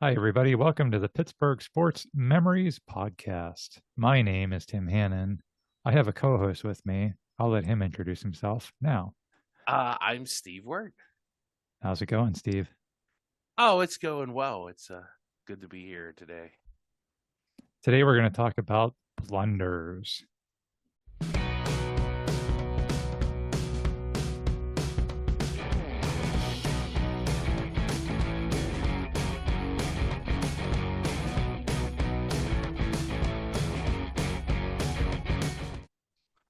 Hi, everybody. Welcome to the Pittsburgh Sports Memories Podcast. My name is Tim Hannon. I have a co host with me. I'll let him introduce himself now. I'm Steve Wirt. How's it going, Steve? Oh, it's going well. It's good to be here today. Today, we're going to talk about blunders.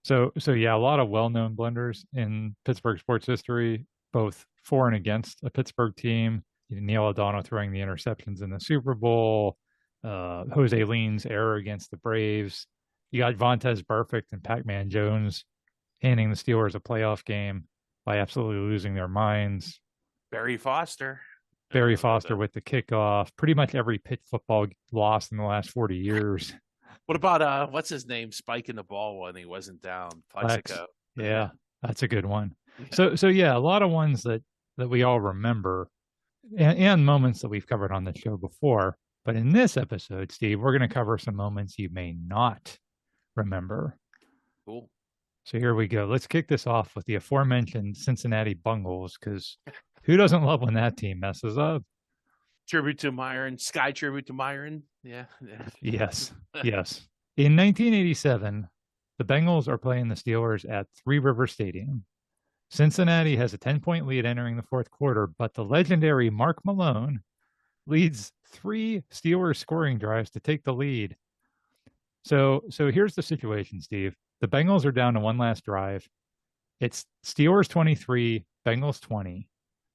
So yeah, a lot of well-known blunders in Pittsburgh sports history, both for and against a Pittsburgh team. Neil O'Donnell throwing the interceptions in the Super Bowl, Jose Lean's error against the Braves. You got Vontez Burfict and Pac-Man Jones handing the Steelers a playoff game by absolutely losing their minds. Barry Foster. Barry Foster with the kickoff. Pretty much every Pitt football lost in the last 40 years. What about what's his name spiking the ball when he wasn't down? Flex. Plexico. Yeah, that's a good one. Yeah. So yeah, a lot of ones that we all remember and moments that we've covered on the show before. But in this episode, Steve, we're going to cover some moments you may not remember. Cool. So here we go. Let's kick this off with the aforementioned Cincinnati Bungles, because who doesn't love when that team messes up? Tribute to Myron. Sky tribute to Myron. Yeah. Yes, yes. In 1987, the Bengals are playing the Steelers at Three River Stadium. Cincinnati has a 10-point lead entering the fourth quarter, but the legendary Mark Malone leads three Steelers scoring drives to take the lead. So here's the situation, Steve. The Bengals are down to one last drive. It's Steelers 23, Bengals 20.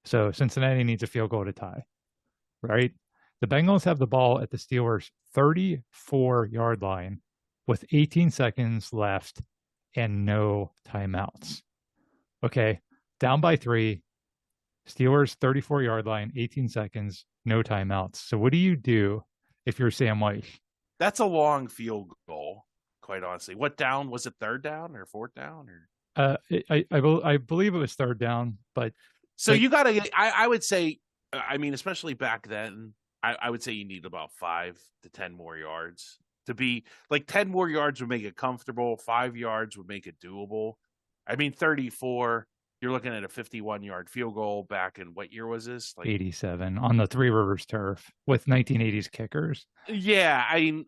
So Cincinnati needs a field goal to tie, right? The Bengals have the ball at the Steelers' 34-yard line with 18 seconds left and no timeouts. Okay, down by three, Steelers 34-yard line, 18 seconds, no timeouts. So what do you do if you're Sam White? That's a long field goal, quite honestly. What down? Was it third down or fourth down? Or I believe it was third down, but so you got to. I would say. I mean, especially back then, I would say you need about 5 to 10 more yards to be like 10 more yards would make it comfortable. 5 yards would make it doable. I mean, 34. You're looking at a 51-yard field goal back in what year was this? Like 87 on the Three Rivers turf with 1980s kickers. Yeah, I mean,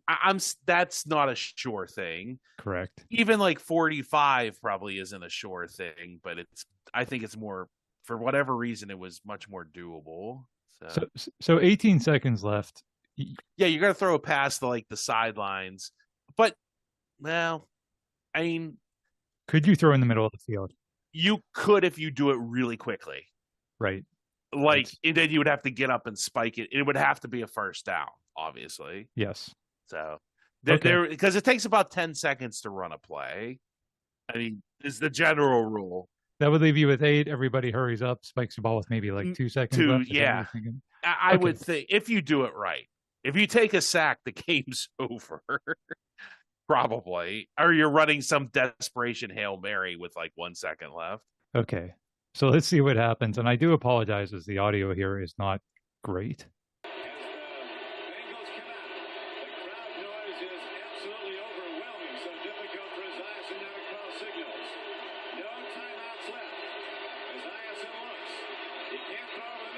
that's not a sure thing. Correct. Even like 45 probably isn't a sure thing, but I think it's more for whatever reason it was much more doable. So 18 seconds left. Yeah, you're gonna throw it past the sidelines, but well, I mean, could you throw in the middle of the field? You could if you do it really quickly. Right. And then you would have to get up and spike it. It would have to be a first down, obviously. Yes. So there because it takes about 10 seconds to run a play. I mean, is the general rule. That would leave you with 8. Everybody hurries up, spikes the ball with maybe like 2 seconds left. Yeah. I would think if you do it right. If you take a sack, the game's over. Probably. Or you're running some desperation Hail Mary with like 1 second left. Okay. So let's see what happens. And I do apologize as the audio here is not great.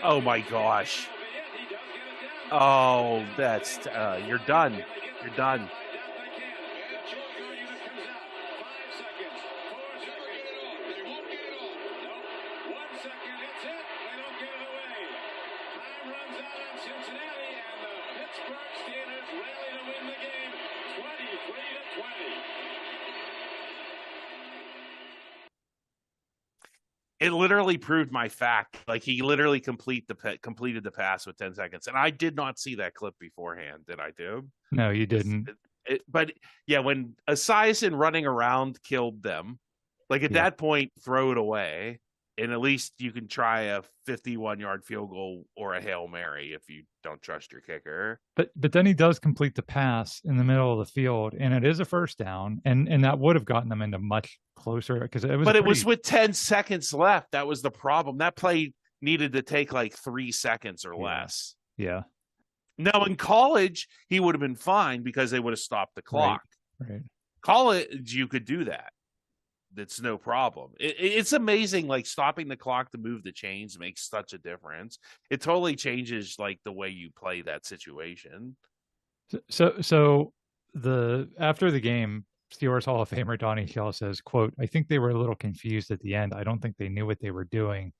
Oh my gosh. Oh, that's you're done. You're done. It literally proved my fact. Like he literally completed the pass with 10 seconds, and I did not see that clip beforehand. Did I do? No, you didn't. But yeah, when Esiason running around killed them, like at that point, throw it away, and at least you can try a 51-yard field goal or a Hail Mary if you don't trust your kicker. But then he does complete the pass in the middle of the field, and it is a first down, and that would have gotten them into much closer because it was. But it was with 10 seconds left. That was the problem. That play needed to take like 3 seconds or less. Yeah. Now in college, he would have been fine because they would have stopped the Right. clock. Right. College, you could do that. That's no problem. It's amazing, like stopping the clock to move the chains makes such a difference. It totally changes like the way you play that situation. So the after the game, Steelers Hall of Famer Donnie Shell says, "quote I think they were a little confused at the end. I don't think they knew what they were doing."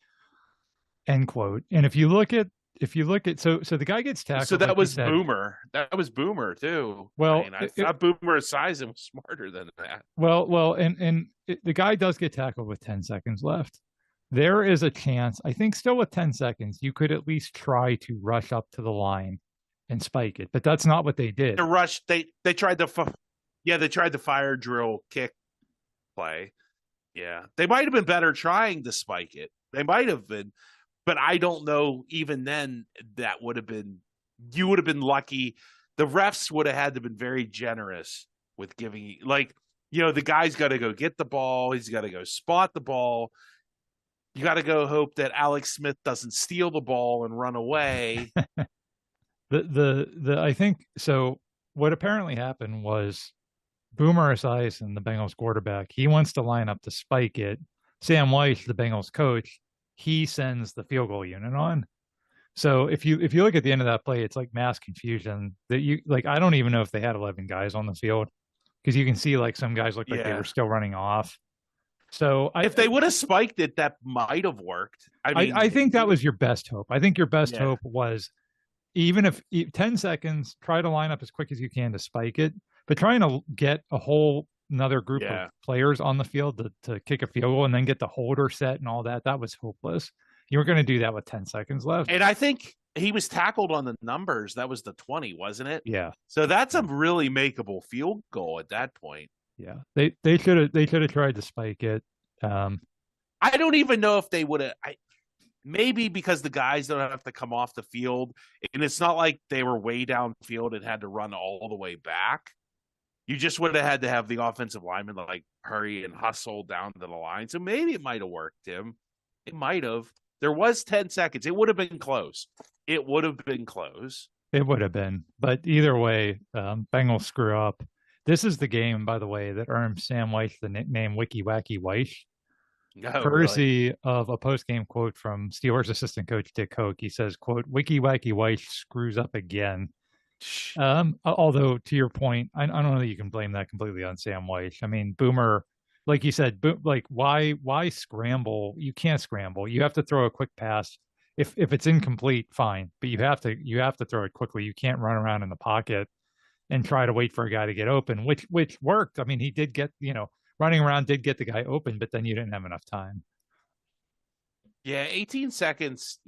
End quote. And if you look at so the guy gets So tackled that like you was said. Boomer. That was Boomer too. I Well, mean, I thought Boomer size and was smarter than that. the guy does get tackled with 10 seconds left. There is a chance, I think, still with 10 seconds, you could at least try to rush up to the line and spike it, but that's not what they did. The rush, they tried they tried the fire drill kick play. Yeah, they might have been better trying to spike it. They might have been, but I don't know. Even then, that would have been you would have been lucky. The refs would have had to been very generous with giving the guy's got to go get the ball. He's got to go spot the ball. You got to go hope that Alex Smith doesn't steal the ball and run away. I think so. What apparently happened was Boomer Esiason, the Bengals quarterback, he wants to line up to spike it. Sam Weiss, the Bengals coach, he sends the field goal unit on. So if you look at the end of that play, it's like mass confusion that I don't even know if they had 11 guys on the field because you can see like some guys looked like they were still running off. So if they would have spiked it, that might have worked. I mean, I think that was your best hope. I think your best hope was even if 10 seconds, try to line up as quick as you can to spike it, but trying to get a whole another group of players on the field to kick a field goal and then get the holder set and all that, that was hopeless. You were going to do that with 10 seconds left. And I think he was tackled on the numbers. That was the 20, wasn't it? Yeah. So that's a really makeable field goal at that point. Yeah. They should have tried to spike it. I don't even know if they would have. Maybe because the guys don't have to come off the field, and it's not like they were way downfield and had to run all the way back. You just would have had to have the offensive lineman like hurry and hustle down to the line. So maybe it might have worked, Tim. It might have. There was 10 seconds. It would have been close. It would have been close. It would have been. But either way, Bengals screw up. This is the game, by the way, that earned Sam Weiss the nickname Wiki Wacky Weiss. Courtesy of a post-game quote from Steelers assistant coach Dick Hoke. He says, quote, Wiki Wacky Weiss screws up again. Although, to your point, I don't know that you can blame that completely on Sam Weiss. I mean, Boomer, like you said, why scramble? You can't scramble. You have to throw a quick pass. If it's incomplete, fine, but you have to throw it quickly. You can't run around in the pocket and try to wait for a guy to get open, which worked. I mean, he did get, running around did get the guy open, but then you didn't have enough time. Yeah, 18 seconds,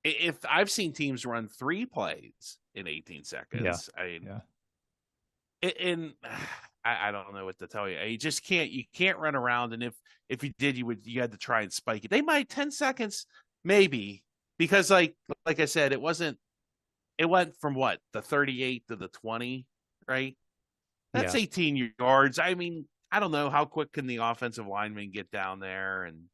if I've seen teams run 3 plays in 18 seconds, I don't know what to tell you. You can't run around. And if you did, you had to try and spike it. They might 10 seconds, maybe, because like I said, it went from what, the 38 to the 20, right? That's 18 yards. I mean, I don't know how quick can the offensive lineman get down there, and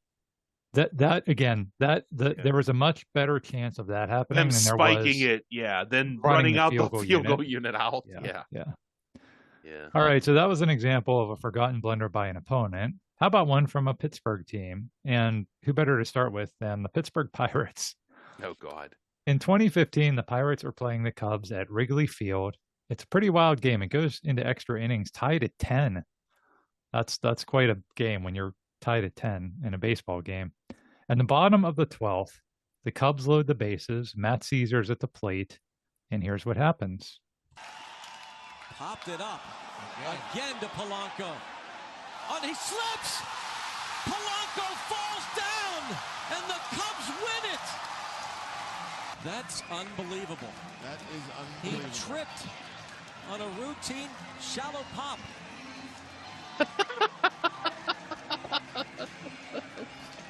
there was a much better chance of that happening them than there spiking was it, than running out the field goal unit out. Yeah. All right, so that was an example of a forgotten blunder by an opponent. How about one from a Pittsburgh team? And who better to start with than the Pittsburgh Pirates? Oh God. In 2015, the Pirates are playing the Cubs at Wrigley Field. It's a pretty wild game. It goes into extra innings, tied at 10. That's quite a game when you're tied at 10 in a baseball game. And the bottom of the 12th, the Cubs load the bases. Matt Caesar's at the plate. And here's what happens. Popped it up. Again to Polanco. And he slips! Polanco falls down! And the Cubs win it! That's unbelievable. That is unbelievable. He tripped on a routine shallow pop.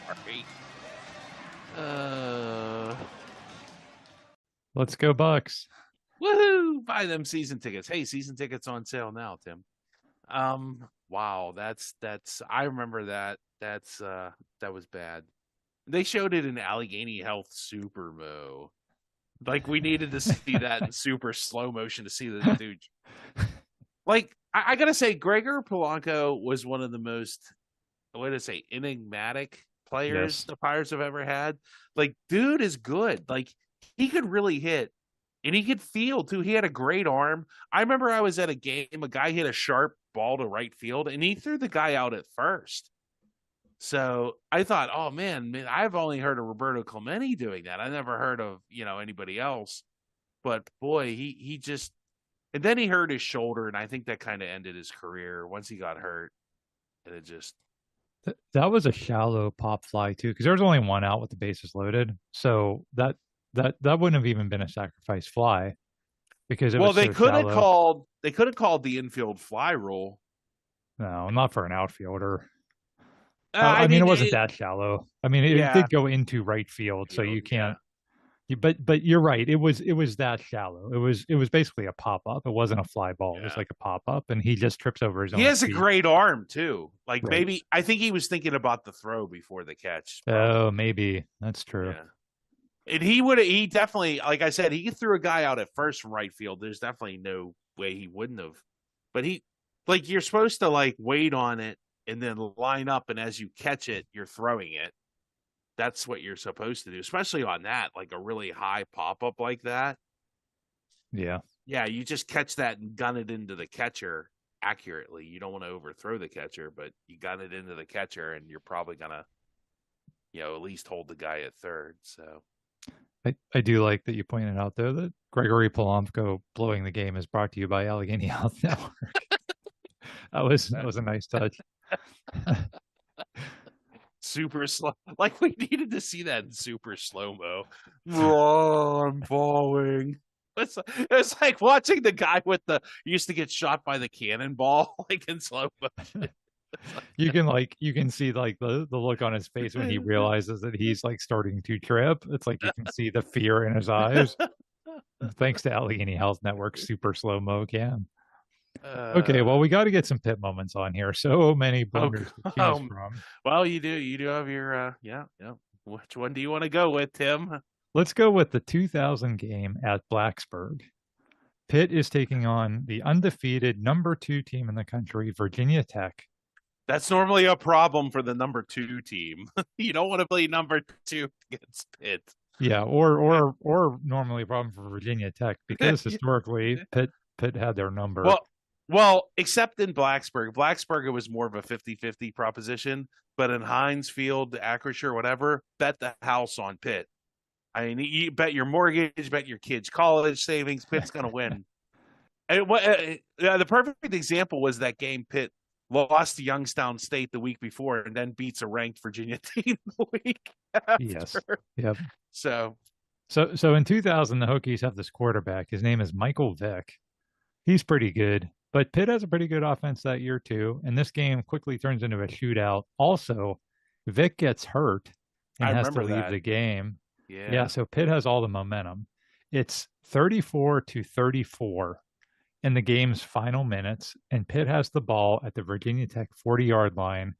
Sorry. Let's go Bucks. Woohoo! Buy them season tickets. Hey, season tickets on sale now, Tim. Wow, that's I remember that. That was bad. They showed it in Allegheny Health Supermo. Like we needed to see that in super slow motion to see the dude. Like I gotta say, Gregor Polanco was one of the most, what did I say, enigmatic players Yes. the Pirates have ever had. Like, dude is good. Like he could really hit, and he could field too. He had a great arm. I remember I was at a game, a guy hit a sharp ball to right field, and he threw the guy out at first. So I thought, oh man, I've only heard of Roberto Clemente doing that. I never heard of anybody else. But boy, he just, and then he hurt his shoulder, and I think that kind of ended his career once he got hurt. And it just, That was a shallow pop fly too, because there was only one out with the bases loaded. So that wouldn't have even been a sacrifice fly because it well, was so shallow. they could have called the infield fly rule. No, not for an outfielder. I I mean, mean, it wasn't that shallow. I mean, it yeah, did go into right field, so you yeah. can't. But you're right. It was that shallow. It was basically a pop up. It wasn't a fly ball. It was Yeah. like a pop up, and he just trips over his He own has a feet. great arm too. Like Right. maybe I think he was thinking about the throw before the catch. Oh, maybe that's true. Yeah. And he definitely, like I said, he threw a guy out at first from right field. There's definitely no way he wouldn't have. But like you're supposed to like wait on it and then line up, and as you catch it, you're throwing it. That's what you're supposed to do, especially on that, like a really high pop up like that. Yeah. Yeah, you just catch that and gun it into the catcher accurately. You don't want to overthrow the catcher, but you gun it into the catcher, and you're probably gonna, at least hold the guy at third. So I do like that you pointed out though that Gregory Polanco blowing the game is brought to you by Allegheny Health Network. that was a nice touch. super slow, like we needed to see that in super slow mo. Oh, I'm falling. It's like watching the guy with used to get shot by the cannonball, like in slow motion. You can see like the look on his face when he realizes that he's like starting to trip. It's like you can see the fear in his eyes. Thanks to Allegheny Health Network super slow mo cam. Okay, well we got to get some pit moments on here. So many blunders to choose from. Well, you do have your yeah. Which one do you want to go with, Tim? Let's go with the 2000 game at Blacksburg. Pitt is taking on the undefeated number 2 team in the country, Virginia Tech. That's normally a problem for the number 2 team. You don't want to play number 2 against Pitt. Yeah, or normally a problem for Virginia Tech because historically Pitt had their number. Well, except in Blacksburg. Blacksburg, it was more of a 50-50 proposition, but in Heinz Field, Acrisure, whatever, bet the house on Pitt. I mean, you bet your mortgage, bet your kids' college savings, Pitt's going to win. And the perfect example was that game Pitt lost to Youngstown State the week before and then beats a ranked Virginia team the week after. Yes. Yep. So in 2000, the Hokies have this quarterback. His name is Michael Vick. He's pretty good, but Pitt has a pretty good offense that year too. And this game quickly turns into a shootout. Also, Vick gets hurt and has to leave the game. Yeah. So Pitt has all the momentum. It's 34-34 in the game's final minutes, and Pitt has the ball at the Virginia Tech 40-yard line,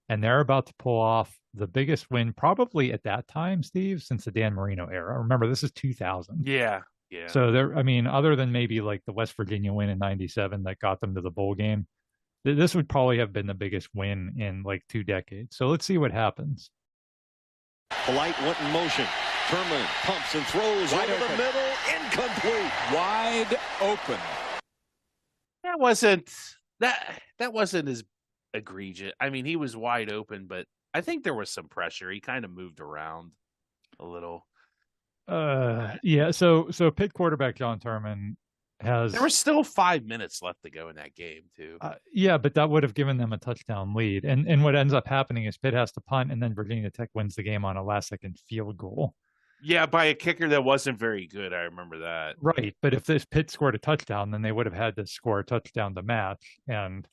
and they're about to pull off the biggest win probably at that time, Steve, since the Dan Marino era. Remember, this is 2000. Yeah. So I mean, other than maybe like the West Virginia win in 97 that got them to the bowl game, this would probably have been the biggest win in like 2 decades. So let's see what happens. Polite went in motion. Turman pumps and throws wide over open. the middle, incomplete. Wide open. That wasn't as egregious. I mean, he was wide open, but I think there was some pressure. He kind of moved around a little. Yeah. So Pitt quarterback John Turman has. There was still 5 minutes left to go in that game too. Yeah, but that would have given them a touchdown lead. And what ends up happening is Pitt has to punt, and then Virginia Tech wins the game on a last-second field goal. Yeah, by a kicker that wasn't very good. I remember that. Right, but if this Pitt scored a touchdown, then they would have had to score a touchdown to match. And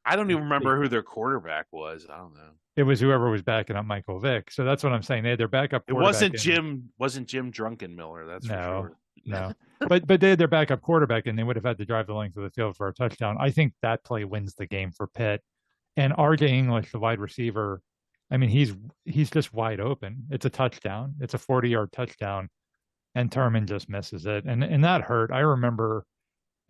I don't even remember who their quarterback was. I don't know. It was whoever was backing up Michael Vick. So that's what I'm saying. They had their backup It quarterback. wasn't Jim Drunkenmiller. That's for sure. No. But they had their backup quarterback, and they would have had to drive the length of the field for a touchdown. I think that play wins the game for Pitt. And RJ English, the wide receiver, I mean, he's just wide open. It's a touchdown. It's a 40-yard touchdown. and Terman just misses it, and that hurt. I remember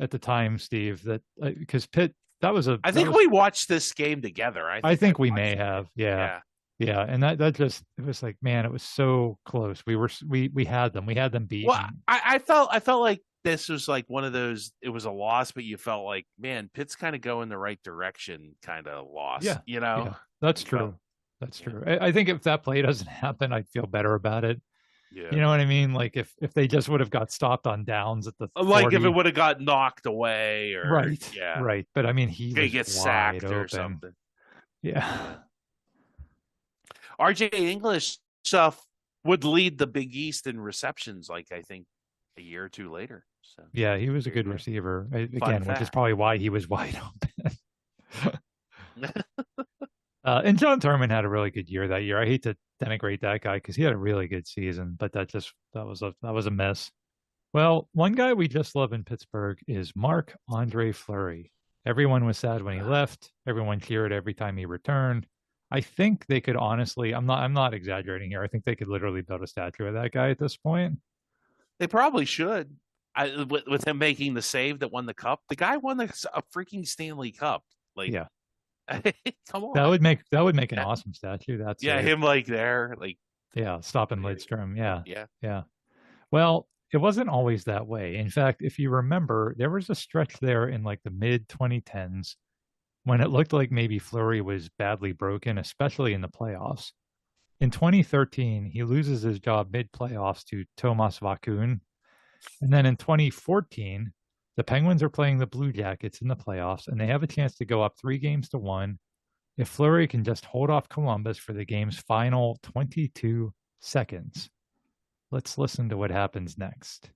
at the time, Steve, that because Pitt, I think we watched this game together. I think we may have, yeah. And that just, it was like, man, it was so close. We had them beaten. Well, I felt like this was like one of those. It was a loss, but you felt like, man, Pitt's kind of going the right direction, kind of loss. Yeah, you know, that's true. That's true. I think if that play doesn't happen, I'd feel better about it. Yeah. You know what I mean? Like if they just would have got stopped on downs at the 40. Like if it would have got knocked away, or right. But I mean, he gets sacked or something. Yeah. RJ English stuff would lead the Big East in receptions, like I think a year or two later. So yeah, he was a good receiver again, which is probably why he was wide open. And John Terman had a really good year that year. I hate to denigrate that guy because he had a really good season, but that was a miss. Well, one guy we just love in Pittsburgh is Marc-Andre Fleury. Everyone was sad when he left. Everyone cheered every time he returned. I think they could honestly, I'm not exaggerating here. I think they could literally build a statue of that guy at this point. They probably should. With him making the save that won the cup, the guy won a freaking Stanley Cup. Like, yeah. Come on. That would make an awesome statue. That's him like there, like stopping Lidstrom. Yeah. Well, it wasn't always that way. In fact, if you remember, there was a stretch there in like the mid 2010s when it looked like maybe Fleury was badly broken, especially in the playoffs. In 2013, he loses his job mid-playoffs to Thomas Vakuun. And then in 2014, the Penguins are playing the Blue Jackets in the playoffs, and they have a chance to go up 3-1 if Fleury can just hold off Columbus for the game's final 22 seconds. Let's listen to what happens next.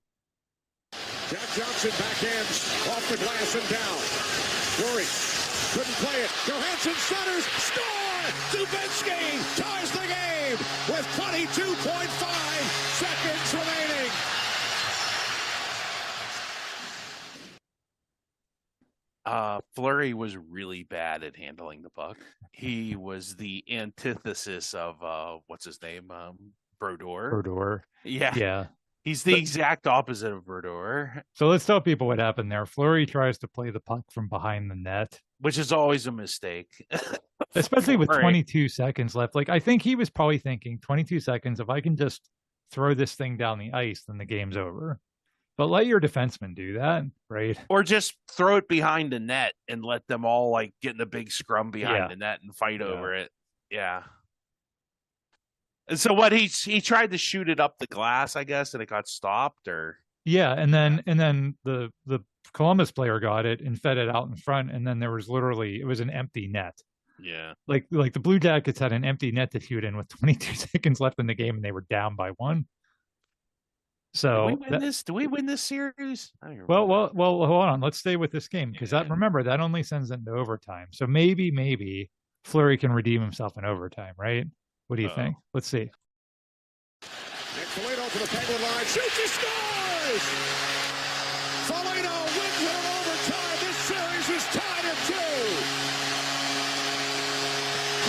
Jack Johnson backhands off the glass and down. Fleury couldn't play it. Johansson centers. Score! Dubinsky ties the game with 22.5 seconds remaining. Fleury was really bad at handling the puck. He was the antithesis of what's his name? Brodeur. Brodeur. Yeah. He's the exact opposite of Brodeur. So let's tell people what happened there. Fleury tries to play the puck from behind the net, which is always a mistake. Especially with 22 seconds left. Like, I think he was probably thinking 22 seconds, if I can just throw this thing down the ice, then the game's over. But let your defenseman do that, right? Or just throw it behind the net and let them all like get in a big scrum behind the net and fight over it. Yeah. And so what, he tried to shoot it up the glass, I guess, and it got stopped, or and then the Columbus player got it and fed it out in front, and then there was literally, it was an empty net. Yeah. Like the Blue Jackets had an empty net to shoot in with 22 seconds left in the game, and they were down by 1. So do we win this series? Well, hold on. Let's stay with this game because remember that only sends into overtime. So maybe Fleury can redeem himself in overtime, right? What do you think? Let's see. Nick Foligno to the Penguin line. Shoots, he scores! Foligno wins it in overtime. This series is tied at 2.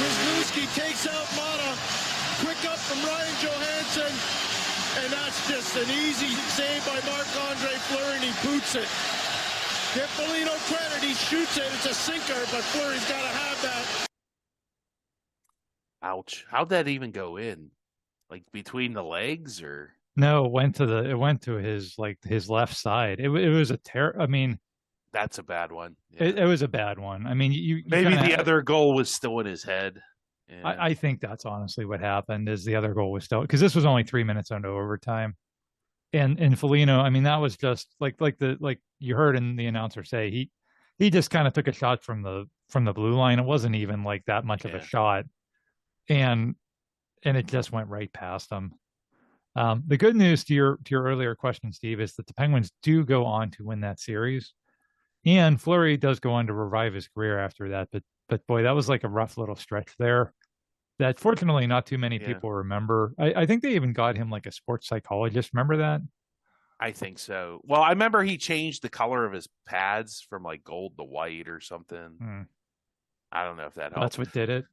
Wisniewski takes out Mata. Quick up from Ryan Johansson. And that's just an easy save by Marc-Andre Fleury, and he boots it. Give Foligno credit. He shoots it. It's a sinker, but Fleury's got to have that. Ouch. How'd that even go in? Like between the legs, or? No, it went to his left side. It was I mean, that's a bad one. Yeah. It was a bad one. I mean, maybe the other goal was still in his head. Yeah. I think that's honestly what happened, is the other goal was still, because this was only 3 minutes into overtime. And Foligno, I mean, that was just like you heard in the announcer say, he just kind of took a shot from the blue line. It wasn't even like that much of a shot. And it just went right past him. The good news to your earlier question, Steve, is that the Penguins do go on to win that series, and Fleury does go on to revive his career after that. But boy, that was like a rough little stretch there that fortunately not too many people remember. I think they even got him like a sports psychologist. Remember that? I think so. Well, I remember he changed the color of his pads from like gold to white or something. I don't know if that helped. That's what did it.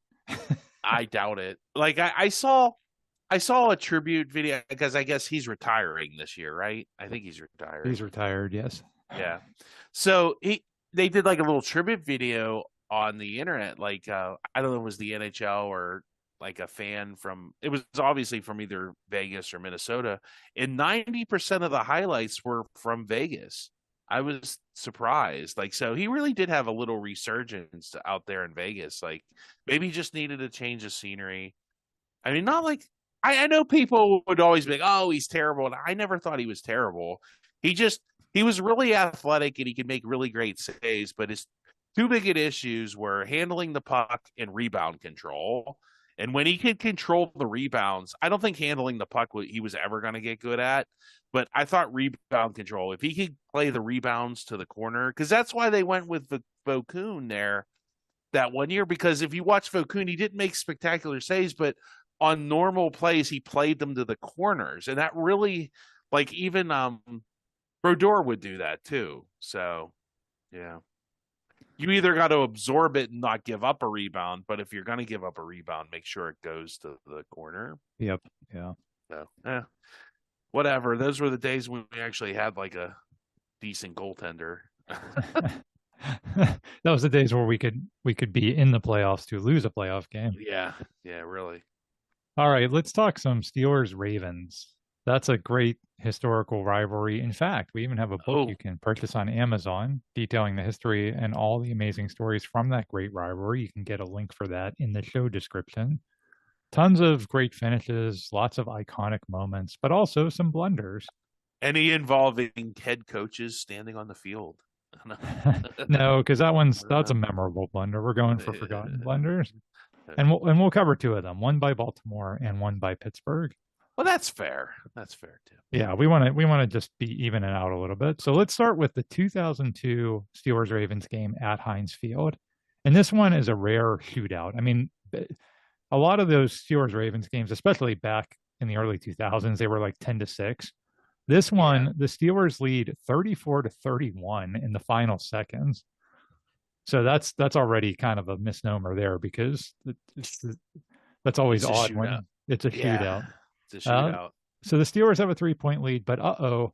I doubt it. Like I saw I saw a tribute video because I guess he's retiring this year, right? I think he's retired. He's retired, yes. Yeah. So they did like a little tribute video on the internet. Like I don't know if it was the NHL or like a fan from, it was obviously from either Vegas or Minnesota, and 90% of the highlights were from Vegas. I was surprised. Like, so he really did have a little resurgence out there in Vegas. Like, maybe he just needed a change of scenery. I mean, not like, I know people would always be like, oh, he's terrible. And I never thought he was terrible. He was really athletic and he could make really great saves, but his two big issues were handling the puck and rebound control. And when he could control the rebounds, I don't think handling the puck he was ever going to get good at. But I thought rebound control, if he could play the rebounds to the corner, because that's why they went with Vaucoon there that one year. Because if you watch Vaucoon, he didn't make spectacular saves, but on normal plays, he played them to the corners. And that really, like, even Brodeur would do that too. So, yeah. You either got to absorb it and not give up a rebound, but if you're going to give up a rebound, make sure it goes to the corner. Yep. Yeah. So, whatever. Those were the days when we actually had like a decent goaltender. That was the days where we could be in the playoffs to lose a playoff game. Yeah, really. All right, let's talk some Steelers-Ravens. That's a great historical rivalry. In fact, we even have a book you can purchase on Amazon detailing the history and all the amazing stories from that great rivalry. You can get a link for that in the show description. Tons of great finishes, lots of iconic moments, but also some blunders. Any involving head coaches standing on the field? No, because that's a memorable blunder. We're going for forgotten blunders. And we'll cover two of them, one by Baltimore and one by Pittsburgh. Well, that's fair. That's fair too. Yeah, we want to just be even it out a little bit. So let's start with the 2002 Steelers-Ravens game at Heinz Field. And this one is a rare shootout. I mean, a lot of those Steelers-Ravens games, especially back in the early 2000s, they were like 10-6. This one, the Steelers lead 34-31 in the final seconds. So that's already kind of a misnomer there because that's always odd when it's a shootout. It's a shootout. So the Steelers have a 3-point lead, but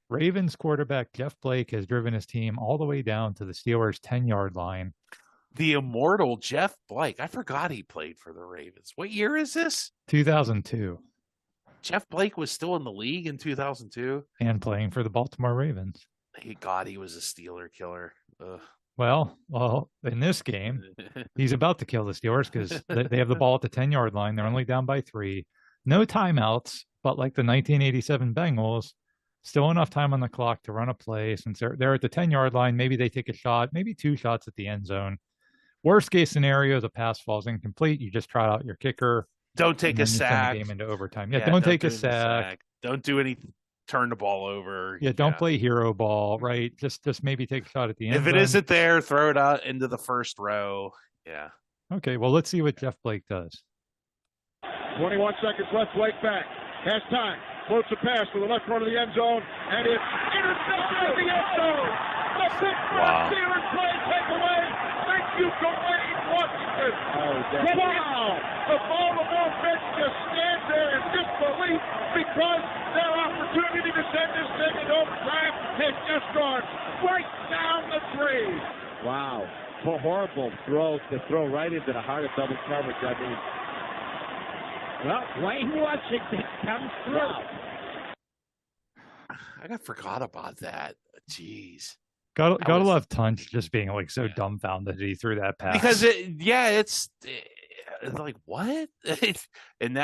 Ravens quarterback Jeff Blake has driven his team all the way down to the Steelers' 10-yard line. The immortal Jeff Blake. I forgot he played for the Ravens. What year is this? 2002. Jeff Blake was still in the league in 2002? And playing for the Baltimore Ravens. God, he was a Steeler killer. Ugh. Well, in this game, he's about to kill the Steelers because they have the ball at the 10-yard line. They're only down by 3. No timeouts, but like the 1987 Bengals, still enough time on the clock to run a play. Since they're at the 10-yard line, maybe they take a shot, maybe 2 shots at the end zone. Worst case scenario, the pass falls incomplete. You just trot out your kicker. Don't take a sack. The game into overtime. Yeah, don't take a sack. Don't do any. Turn the ball over. Yeah, don't play hero ball, right? Just maybe take a shot at the end. If it isn't there, throw it out into the first row. Yeah. Okay, well, let's see what Jeff Blake does. 21 seconds left. Blake back. Has time. Floats a pass to the left corner of the end zone, and it's intercepted in the end zone. The Pittsburgh Steelers play takeaway. Thank you to Wayne Washington. Wow. The Baltimore bench just stands there in disbelief because their opportunity to send this thing into overtime has just gone right down the drain. Wow. Horrible throw to throw right into the heart of double coverage. I mean, well, Wayne Washington comes through. I forgot about that. Jeez. Gotta love Tunch just being like so dumbfounded that he threw that pass. Because it's like, what? And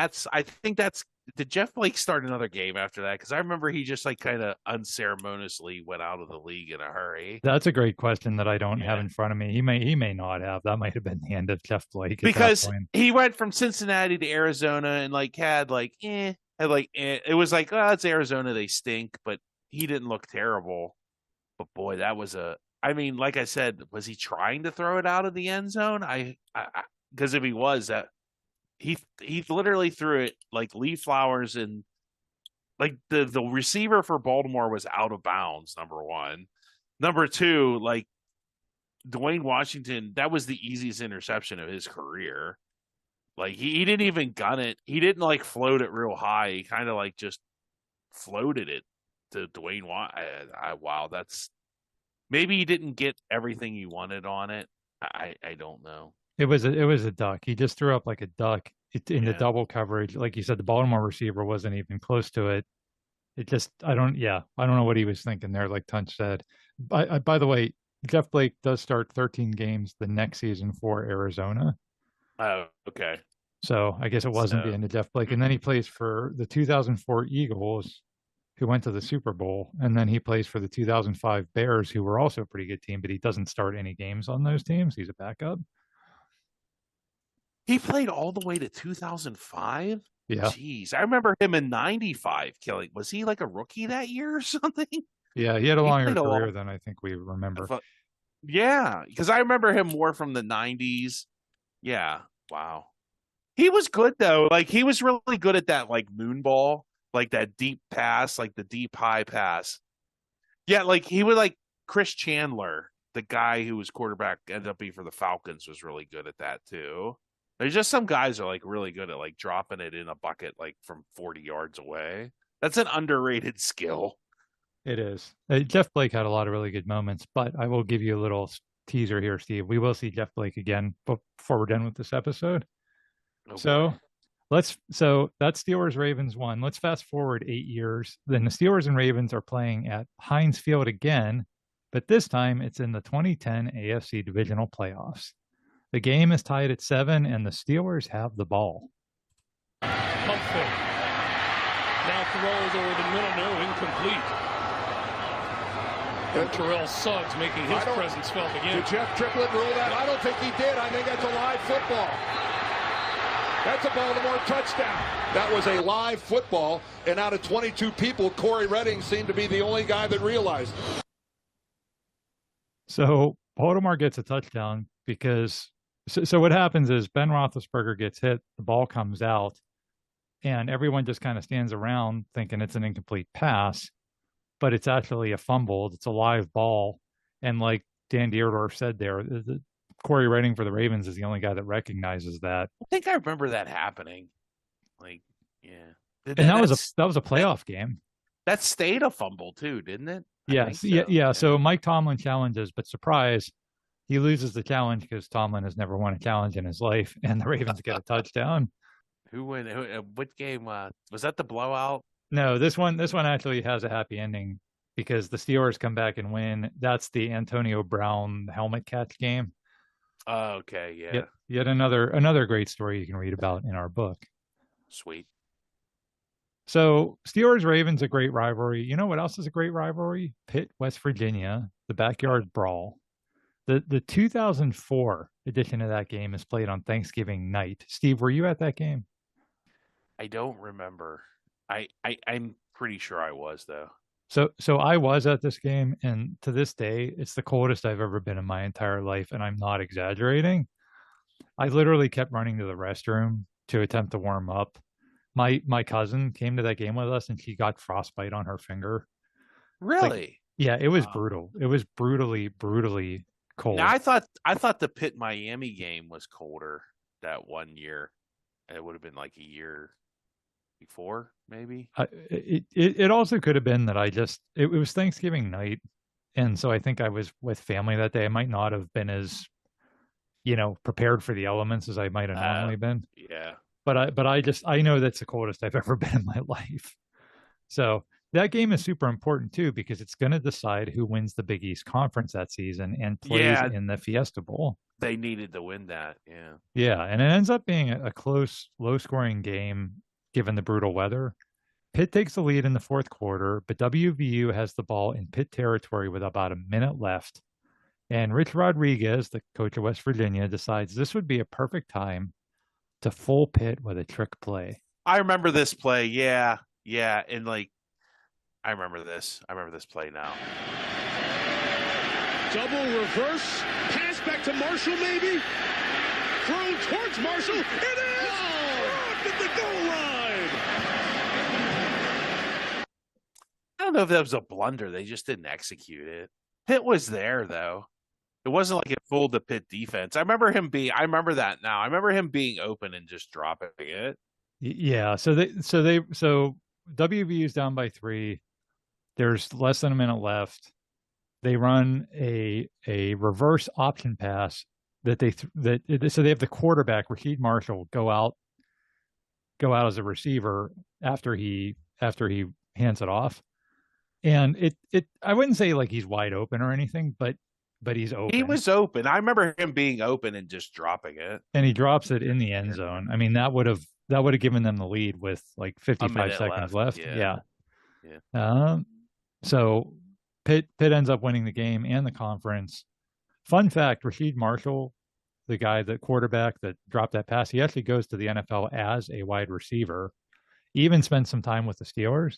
did Jeff Blake start another game after that? Because I remember he just like kind of unceremoniously went out of the league in a hurry. That's a great question that I don't have in front of me. He may not have. That might have been the end of Jeff Blake. Because he went from Cincinnati to Arizona and like had it was like, oh, it's Arizona, they stink, but he didn't look terrible. But boy, that was like I said, was he trying to throw it out of the end zone? Because if he was, that he literally threw it like Lee Flowers, and like the receiver for Baltimore was out of bounds. Number one, number two, like Dwayne Washington, that was the easiest interception of his career. Like he didn't even gun it. He didn't like float it real high. He kind of like just floated it to Dwayne Watt. Wow, that's maybe he didn't get everything he wanted on it. I don't know. It was a duck. He just threw up like a duck into double coverage. Like you said, the Baltimore receiver wasn't even close to it. It just I don't know what he was thinking there. Like Tunch said. By the way, Jeff Blake does start 13 games the next season for Arizona. Oh, okay. So I guess it wasn't the end of Jeff Blake. And then he plays for the 2004 Eagles, who went to the Super Bowl. And then he plays for the 2005 Bears, who were also a pretty good team, but he doesn't start any games on those teams. He's a backup. He played all the way to 2005? Yeah. Jeez. I remember him in 95 killing. Was he like a rookie that year or something? Yeah, he had a longer career than I think we remember. Yeah, because I remember him more from the 90s. Yeah. Wow. He was good though. Like he was really good at that like moon ball, like that deep pass, like the deep high pass. Yeah, like he would like Chris Chandler, the guy who was quarterback, ended up being for the Falcons, was really good at that too. There's just some guys are like really good at like dropping it in a bucket like from 40 yards away. That's an underrated skill. It is. Jeff Blake had a lot of really good moments, but I will give you a little teaser here, Steve. We will see Jeff Blake again before we're done with this episode. Okay. So that's Steelers Ravens 1. Let's fast forward 8 years. Then the Steelers and Ravens are playing at Heinz Field again, but this time it's in the 2010 AFC Divisional Playoffs. The game is tied at 7, and the Steelers have the ball. Humphrey now throws over the middle, no, incomplete. And Terrell Suggs making his presence felt again. Did Jeff Triplett rule that? I don't think he did. I think that's a live football. That's a Baltimore touchdown. That was a live football, and out of 22 people, Corey Redding seemed to be the only guy that realized it. So Baltimore gets a touchdown because so what happens is Ben Roethlisberger gets hit, the ball comes out, and everyone just kind of stands around thinking it's an incomplete pass, but it's actually a fumble. It's a live ball. And like Dan Dierdorf said there, Corey Redding for the Ravens is the only guy that recognizes that. I think I remember that happening. Like, yeah. And that was a playoff game. That stayed a fumble too, didn't it? Yes. Yeah. So Mike Tomlin challenges, but surprise, he loses the challenge because Tomlin has never won a challenge in his life, and the Ravens get a touchdown. Who won? What game was that? The blowout? No, this one actually has a happy ending because the Steelers come back and win. That's the Antonio Brown helmet catch game. Oh, okay, yeah. Yet another great story you can read about in our book. Sweet. So Steelers Ravens, a great rivalry. You know what else is a great rivalry? Pitt, West Virginia, the backyard brawl. The 2004 edition of that game is played on Thanksgiving night. Steve, were you at that game? I don't remember. I'm pretty sure I was though. So I was at this game, and to this day, it's the coldest I've ever been in my entire life, and I'm not exaggerating. I literally kept running to the restroom to attempt to warm up. My cousin came to that game with us, and she got frostbite on her finger. Really? Like, yeah, it was brutal. It was brutally cold. Now, I thought the Pitt Miami game was colder that one year. It would have been like a year before, maybe. It also could have been that it was Thanksgiving night, and so I think I was with family that day. I might not have been as, prepared for the elements as I might have normally been. Yeah. But I know that's the coldest I've ever been in my life. So that game is super important too, because it's going to decide who wins the Big East Conference that season and plays in the Fiesta Bowl. They needed to win that. Yeah. Yeah. And it ends up being a close, low scoring game given the brutal weather. Pitt takes the lead in the fourth quarter, but WVU has the ball in Pitt territory with about a minute left. And Rich Rodriguez, the coach of West Virginia, decides this would be a perfect time to full Pitt with a trick play. I remember this play. Yeah. And I remember this play now. Double reverse. Pass back to Marshall, maybe. Thrown towards Marshall. It is! Dropped at the goal line! I don't know if that was a blunder. They just didn't execute it. Pitt was there, though. It wasn't like it fooled the Pitt defense. I remember that now. I remember him being open and just dropping it. Yeah. So WVU is down by 3. There's less than a minute left. They run a reverse option pass so they have the quarterback Rasheed Marshall go out as a receiver after he hands it off. And I wouldn't say like he's wide open or anything, but he's open. He was open. I remember him being open and just dropping it. And he drops it in the end zone. I mean, that would have given them the lead with like 55 seconds left. Yeah. So Pitt ends up winning the game and the conference. Fun fact, Rasheed Marshall, the quarterback that dropped that pass, he actually goes to the NFL as a wide receiver. He even spent some time with the Steelers,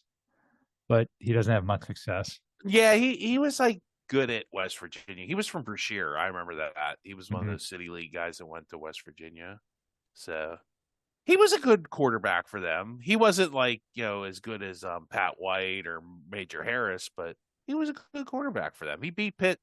but he doesn't have much success. Yeah, he was like good at West Virginia. He was from Brashear. I remember that. He was one of those City League guys that went to West Virginia. So he was a good quarterback for them. He wasn't like, as good as Pat White or Major Harris, but he was a good quarterback for them. He beat Pitt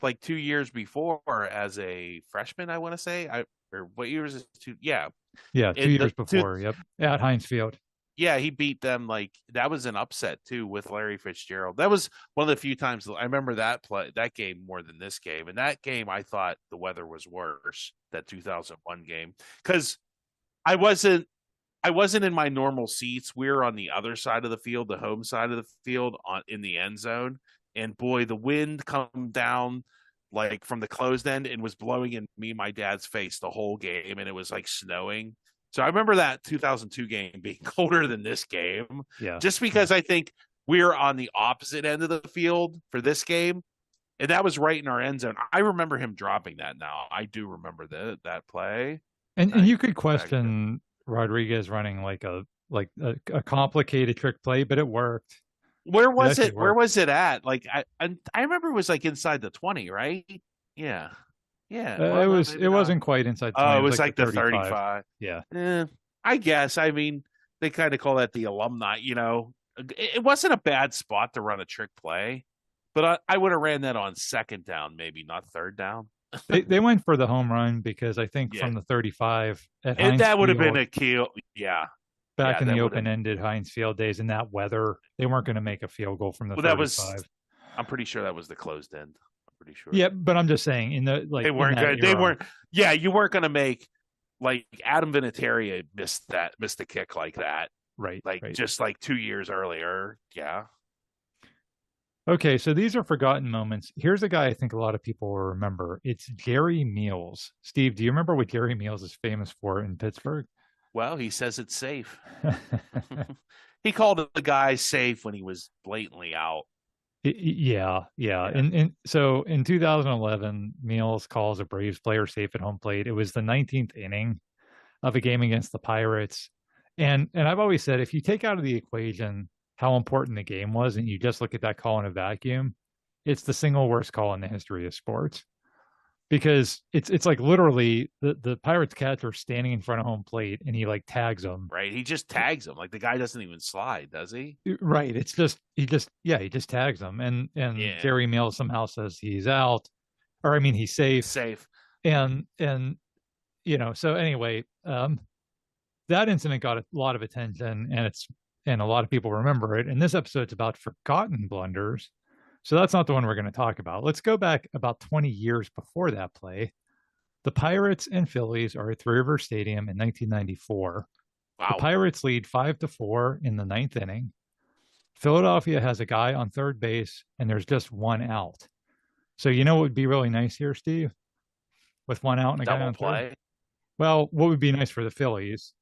like 2 years before as a freshman, I want to say. Or what year was it? 2 years before. Yep, at Heinz Field. Yeah, he beat them. Like, that was an upset too with Larry Fitzgerald. That was one of the few times I remember that game more than this game. And that game, I thought the weather was worse, that 2001 game, because I wasn't in my normal seats. We were on the other side of the field, the home side of the field, in the end zone. And boy, the wind come down like from the closed end and was blowing in me and my dad's face the whole game, and it was like snowing. So I remember that 2002 game being colder than this game. Yeah. Just because I think we were on the opposite end of the field for this game, and that was right in our end zone. I remember him dropping that now. I do remember that play. And you could question Rodriguez running like a complicated trick play, but it worked. Where was it? Where was it at? Like I remember it was like inside the 20, right? Yeah. Yeah. It wasn't quite inside the 20. It was like the 35. Yeah. I guess. I mean, they kind of call that the alumni, It wasn't a bad spot to run a trick play, but I would have ran that on second down, maybe not third down. They went for the home run because I think from the 35 at Heinz that would have Field, been a kill. Yeah. Back in the open-ended Heinz Field days, in that weather, they weren't going to make a field goal from the 35. I'm pretty sure that was the closed end. I'm pretty sure. Yeah, but I'm just saying they weren't good. They weren't. Yeah, you weren't going to make like Adam Vinatieri missed a kick like that. Right. Just like 2 years earlier. Yeah. Okay, so these are forgotten moments. Here's a guy I think a lot of people will remember. It's Jerry Meals. Steve, do you remember what Jerry Meals is famous for in Pittsburgh? Well, he says it's safe. He called the guy safe when he was blatantly out. Yeah. And so in 2011, Meals calls a Braves player safe at home plate. It was the 19th inning of a game against the Pirates. And I've always said, if you take out of the equation how important the game was and you just look at that call in a vacuum, it's the single worst call in the history of sports. Because it's like literally the Pirates catcher standing in front of home plate and he like tags him. Right. He just tags him. Like the guy doesn't even slide, does he? Right. It's just he just tags him. And Jerry Mills somehow says he's out. Or I mean he's safe. Safe. And so anyway, that incident got a lot of attention and a lot of people remember it. And this episode's about forgotten blunders. So that's not the one we're going to talk about. Let's go back about 20 years before that play. The Pirates and Phillies are at Three Rivers Stadium in 1994. Wow. The Pirates lead 5-4 in the 9th inning. Philadelphia has a guy on third base, and there's just one out. So what would be really nice here, Steve? With one out and a guy on third? Well, what would be nice for the Phillies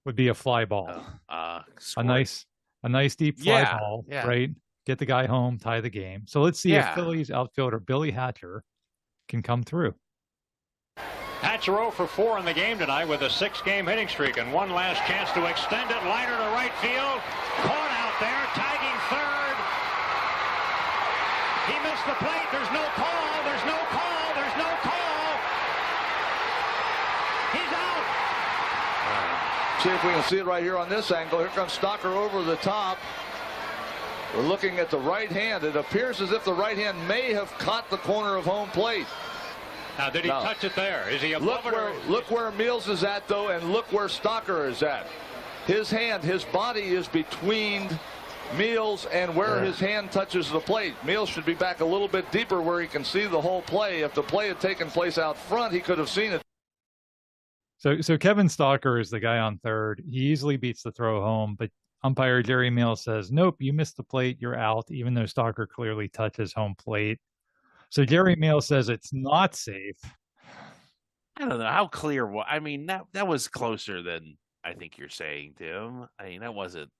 would be a fly ball. A nice deep fly ball, right? Get the guy home, tie the game. So let's see if Phillies outfielder Billy Hatcher can come through. Hatcher 0 for 4 in the game tonight with a 6-game hitting streak and one last chance to extend it. Liner to right field. Caught out there, tagging third. He missed the plate. There's no call. There's no call. There's no call. He's out. See if we can see it right here on this angle. Here comes Stocker over the top. We're looking at the right hand. It appears as if the right hand may have caught the corner of home plate. Now, did he touch it there? Is he above Look where Mills is at, though, and look where Stocker is at. His body is between Mills and where his hand touches the plate. Mills should be back a little bit deeper where he can see the whole play. If the play had taken place out front, he could have seen it. So Kevin Stocker is the guy on third. He easily beats the throw home, but umpire Jerry Mills says, nope, you missed the plate, you're out, even though Stocker clearly touches home plate. So Jerry Mills says it's not safe. I don't know how clear. I mean, that was closer than I think you're saying, Tim. I mean, that wasn't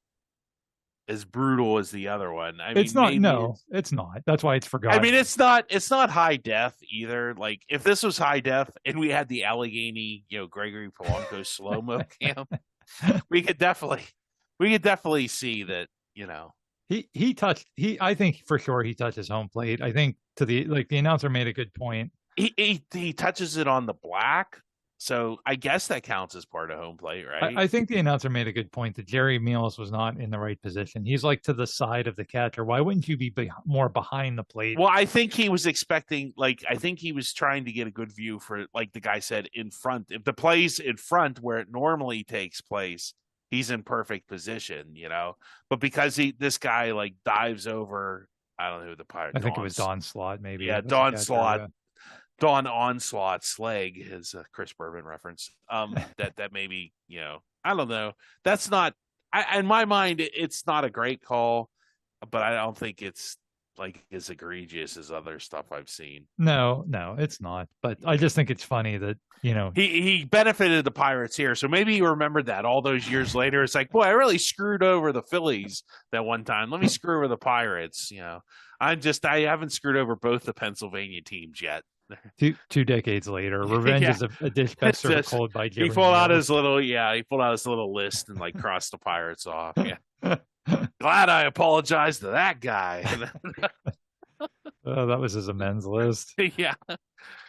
as brutal as the other one. It's not. No, it's not. That's why it's forgotten. I mean, it's not high def either. Like if this was high def and we had the Allegheny, Gregory Polanco slow-mo cam, we could definitely see that. I think for sure he touches home plate. I think the announcer made a good point. He touches it on the black. So I guess that counts as part of home plate, right? I think the announcer made a good point that Jerry Mills was not in the right position. He's like to the side of the catcher. Why wouldn't you be more behind the plate? Well, I think he was expecting, I think he was trying to get a good view for, like the guy said, in front. If the play's in front where it normally takes place, he's in perfect position, But because this guy dives over, I don't know who the Pirate. I think it was Don Slott, maybe. Yeah, Don Slott. Yeah. Don Onslaught's leg is a Chris Bourbon reference. That maybe, I don't know. That's not, in my mind, it's not a great call, but I don't think it's as egregious as other stuff I've seen. No, it's not. But I just think it's funny that, he benefited the Pirates here. So maybe you remembered that all those years later. It's like, boy, I really screwed over the Phillies that one time. Let me screw over the Pirates. I haven't screwed over both the Pennsylvania teams yet. 2 decades later, revenge is a dish best served cold by Jerry. He pulled out his little list and crossed the Pirates off. Yeah. Glad I apologized to that guy. Oh, that was his amends list. Yeah.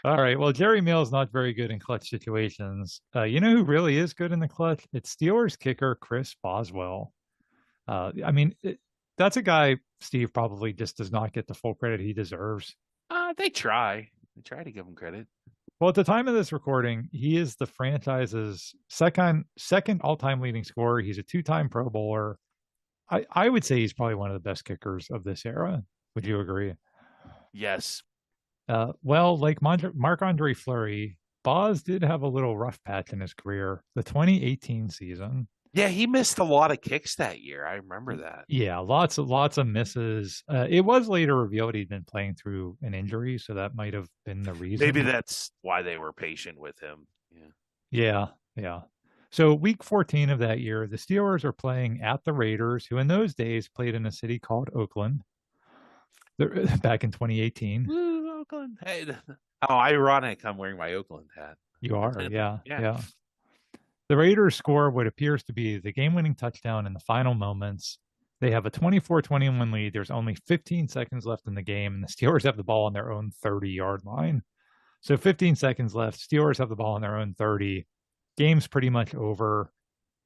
All right. Well, Jerry Mills not very good in clutch situations. You know who really is good in the clutch? It's Steelers kicker Chris Boswell. That's a guy Steve probably just does not get the full credit he deserves. They try to give him credit. Well, at the time of this recording, he is the franchise's second all-time leading scorer. He's a 2-time Pro Bowler. I would say he's probably one of the best kickers of this era. Would you agree? Yes. Well, like Marc-Andre Fleury, Boz did have a little rough patch in his career. The 2018 season. Yeah, he missed a lot of kicks that year. I remember that. Yeah, lots of misses. It was later revealed he'd been playing through an injury, so that might have been the reason. Maybe that's why they were patient with him. Yeah. So week 14 of that year, the Steelers are playing at the Raiders, who in those days played in a city called Oakland. They're back in 2018. Woo, Oakland. Hey, how ironic I'm wearing my Oakland hat. You are, yeah. The Raiders score what appears to be the game-winning touchdown in the final moments. They have a 24-21 lead. There's only 15 seconds left in the game, and the Steelers have the ball on their own 30-yard line. So 15 seconds left. Steelers have the ball on their own 30. Game's pretty much over.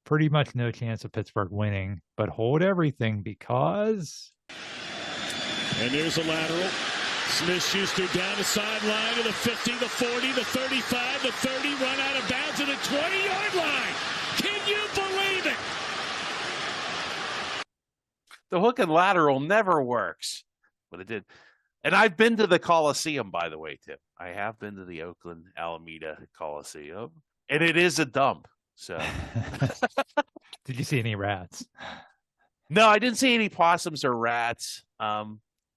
Pretty much no chance of Pittsburgh winning. But hold everything because... And there's a lateral. Smith-Schuster down the sideline to the 50, the 40, the 35, the 30, run out of bounds to the 20-yard line. Can you believe it? The hook and lateral never works, but it did. And I've been to the Coliseum, by the way, Tim. I have been to the Oakland Alameda Coliseum, and it is a dump. So, did you see any rats? No, I didn't see any possums or rats.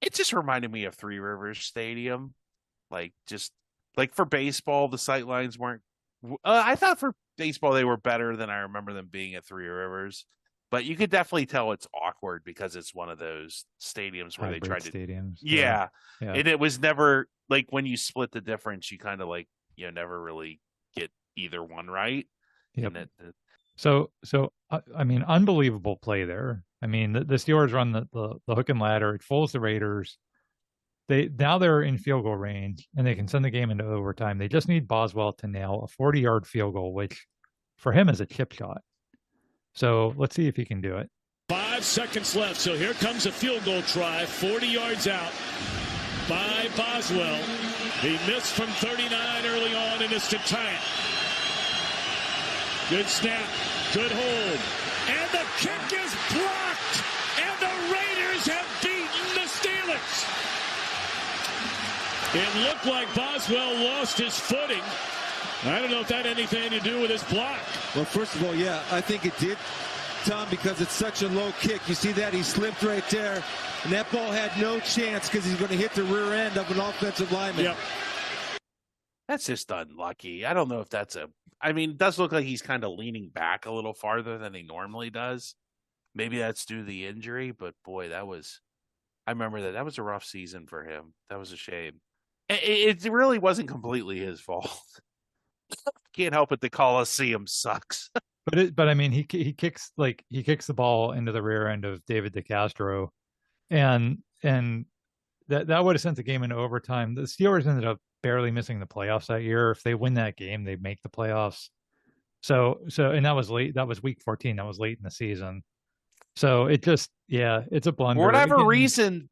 It just reminded me of Three Rivers Stadium. Just for baseball, the sight lines weren't... I thought for baseball they were better than I remember them being at Three Rivers. But you could definitely tell it's awkward because it's one of those stadiums where they tried to... stadiums. Yeah. And it was never... when you split the difference, you kind of never really get either one right. Yep. So unbelievable play there. The Steelers run the hook and ladder. It fools the Raiders. They're in field goal range, and they can send the game into overtime. They just need Boswell to nail a 40-yard field goal, which for him is a chip shot. So let's see if he can do it. 5 seconds left. So here comes a field goal try, 40 yards out. 5 by Boswell. He missed from 39 early on and is to tie it. Good snap, good hold, and the kick is blocked, and the Raiders have beaten the Steelers. It looked like Boswell lost his footing. I don't know if that had anything to do with his block. Well, first of all, yeah, I think it did, Tom, because it's such a low kick. You see that? He slipped right there, and that ball had no chance because he's going to hit the rear end of an offensive lineman. Yep. That's just unlucky. I don't know if that's I mean, it does look like he's kind of leaning back a little farther than he normally does. Maybe that's due to the injury, but boy, I remember that was a rough season for him. That was a shame. It really wasn't completely his fault. Can't help it. The Coliseum sucks. But I mean, he kicks the ball into the rear end of David DeCastro, and that would have sent the game into overtime. The Steelers ended up barely missing the playoffs that year. If they win that game, they make the playoffs. So and that was late. That was week 14. That was late in the season. So it just, it's a blunder. For whatever reason,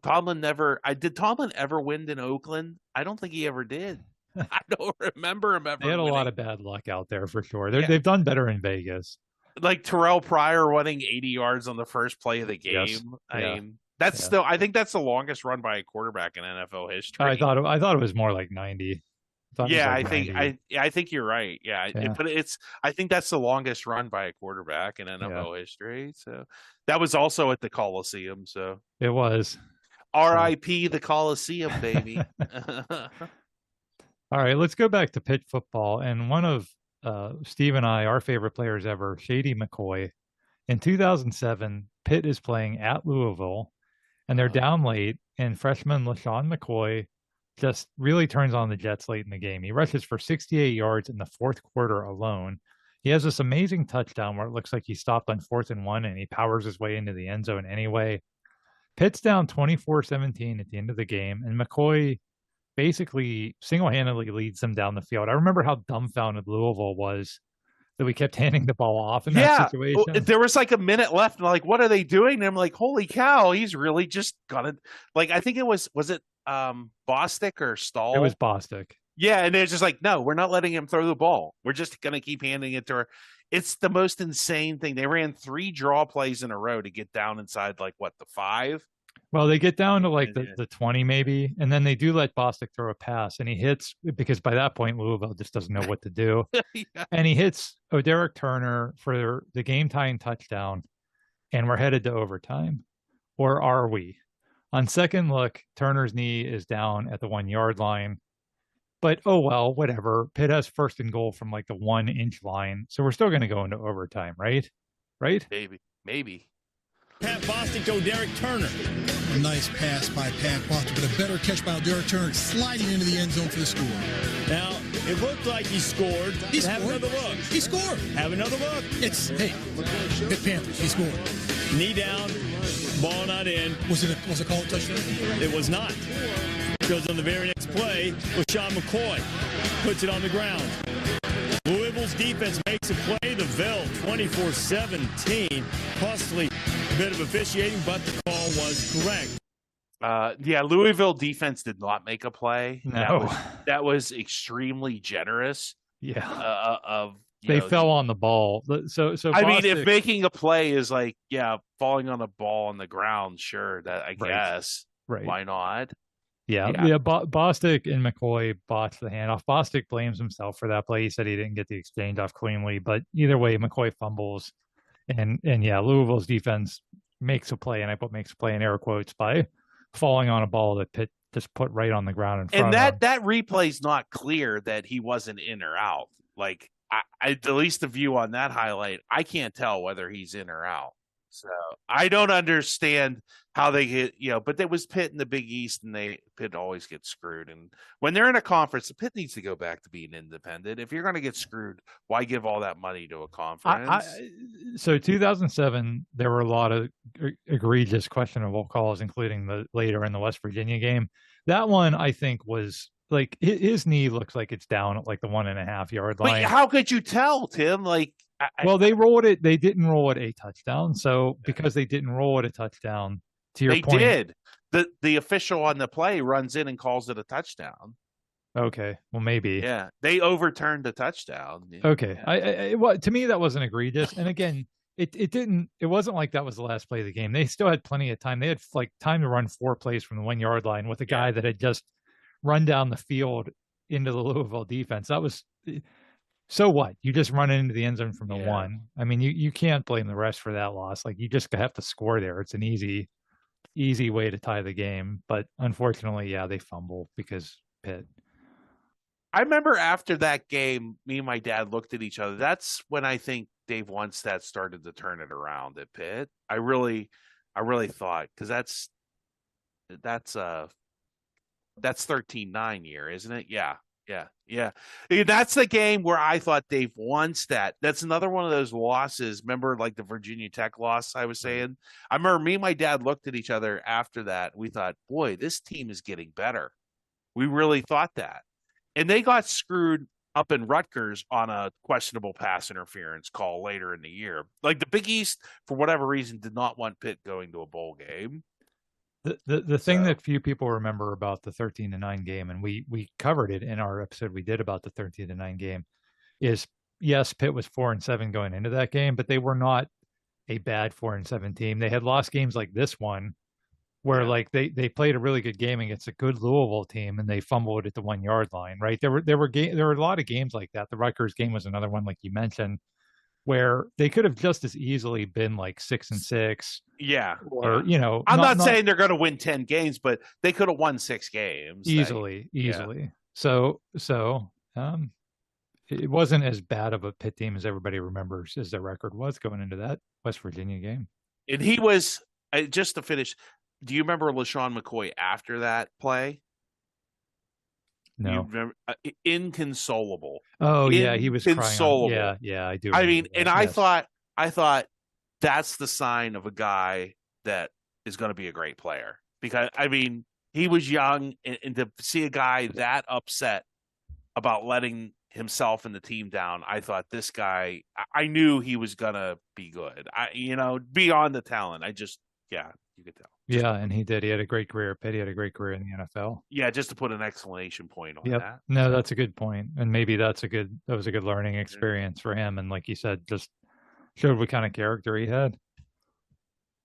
Tomlin never. Did Tomlin ever win in Oakland? I don't think he ever did. I don't remember him ever. They had a lot of bad luck out there for sure. They've done better in Vegas. Like Terrell Pryor winning 80 yards on the first play of the game. Yes. I mean, that's still. I think that's the longest run by a quarterback in NFL history. I thought it was more like 90. I think you're right. Yeah. But I think that's the longest run by a quarterback in NFL history. So that was also at the Coliseum. So it was. R.I.P. the Coliseum, baby. All right, let's go back to Pitt football. And one of Steve and I, our favorite players ever, Shady McCoy. In 2007, Pitt is playing at Louisville, and they're down late, and freshman LaShawn McCoy just really turns on the Jets late in the game. He rushes for 68 yards in the fourth quarter alone. He has this amazing touchdown where it looks like he stopped on 4th and 1, and he powers his way into the end zone anyway. Pitt's down 24-17 at the end of the game, and McCoy basically single-handedly leads them down the field. I remember how dumbfounded Louisville was that we kept handing the ball off in that situation. There was like a minute left, and like, what are they doing? And I'm like, holy cow, he's really just gonna, like, I think it was it Bostic or Stahl? It was Bostic. Yeah, and they're just like, no, we're not letting him throw the ball. We're just gonna keep handing it to her. It's the most insane thing. They ran 3 draw plays in a row to get down inside the 5. Well, they get down to the 20 maybe, and then they do let Bostic throw a pass, and he hits, because by that point Louisville just doesn't know what to do. And he hits Derek Turner for the game-tying touchdown, and we're headed to overtime. Or are we? On second look, Turner's knee is down at the 1-yard line. But, oh well, whatever. Pitt has 1st and goal from the 1-inch line, so we're still going to go into overtime, right? Right? Maybe. Pat Bostic to Derek Turner. A nice pass by Pat Bostic, but a better catch by Derek Turner, sliding into the end zone for the score. Now, it looked like he scored. Have another look. He scored. Have another look. Pitt Panthers, he scored. Knee down, ball not in. Was it called a touchdown? It was not. Because on the very next play, LaShawn McCoy puts it on the ground. Louisville's defense makes a play. The Ville, 24-17. Costly bit of officiating, but the call was correct. Louisville defense did not make a play. No. That was extremely generous. Yeah. They fell on the ball. So I mean, if making a play is falling on a ball on the ground, sure, that I guess. Right. Why not? Yeah. Bostic and McCoy botched the handoff. Bostic blames himself for that play. He said he didn't get the exchange off cleanly, but either way, McCoy fumbles, and Louisville's defense makes a play, and I put makes a play in air quotes, by falling on a ball that Pitt just put right on the ground in front. And that replay's not clear that he wasn't in or out. Like, I at least the view on that highlight, I can't tell whether he's in or out. So I don't understand how they get, but it was Pitt in the Big East, and Pitt always gets screwed. And when they're in a conference, the Pitt needs to go back to being independent. If you're going to get screwed, why give all that money to a conference? So 2007, there were a lot of egregious, questionable calls, including later in the West Virginia game. That one, I think, was like his knee looks like it's down at the 1.5 yard line. Wait, how could you tell, Tim? They rolled it. They didn't roll it a touchdown. So because they didn't roll it a touchdown, to your point, they did. The official on the play runs in and calls it a touchdown. Okay, well maybe. Yeah, they overturned the touchdown. Okay, Yeah. well, to me that wasn't egregious. And again, it wasn't like that was the last play of the game. They still had plenty of time. They had like time to run 4 plays from the 1 yard line with a guy that had just run down the field into the Louisville defense. That was, so what? You just run into the end zone from the 1. I mean, you can't blame the rest for that loss. Like, you just have to score there. It's an easy way to tie the game. But unfortunately, they fumble because Pitt. I remember after that game, me and my dad looked at each other. That's when I think Dave Onstad started to turn it around at Pitt. I really thought, because that's 13-9 year, isn't it? Yeah. That's the game where I thought Dave Onstad. That's another one of those losses. Remember, like the Virginia Tech loss I was saying? I remember me and my dad looked at each other after that. We thought, boy, this team is getting better. We really thought that. And they got screwed up in Rutgers on a questionable pass interference call later in the year. Like, the Big East, for whatever reason, did not want Pitt going to a bowl game. The thing that few people remember about the 13-9 game, and we covered it in our episode we did about the 13-9 game, is yes, Pitt was 4-7 going into that game, but they were not a bad 4-7 team. They had lost games like this one, where like they played a really good game against a good Louisville team and they fumbled at the 1 yard line, right? There were a lot of games like that. The Rutgers game was another one, like you mentioned, where they could have just as easily been like 6-6. Yeah. Or, I'm not saying they're going to win 10 games, but they could have won 6 games. Easily. So it wasn't as bad of a Pitt team as everybody remembers as their record was going into that West Virginia game. And he was, just to finish, do you remember LaShawn McCoy after that play? No. You remember, inconsolable. Oh, yeah, he was inconsolable. Crying. Yeah, I do. I mean, that. And yes. I thought that's the sign of a guy that is going to be a great player. Because, I mean, he was young, and to see a guy that upset about letting himself and the team down, I thought this guy, I knew he was going to be good. Beyond the talent, you could tell. Yeah, and he did. He had a great career at Pitt. He had a great career in the NFL. Yeah, just to put an exclamation point on that. No, that's a good point. And maybe that was a good learning experience for him. And like you said, just showed what kind of character he had.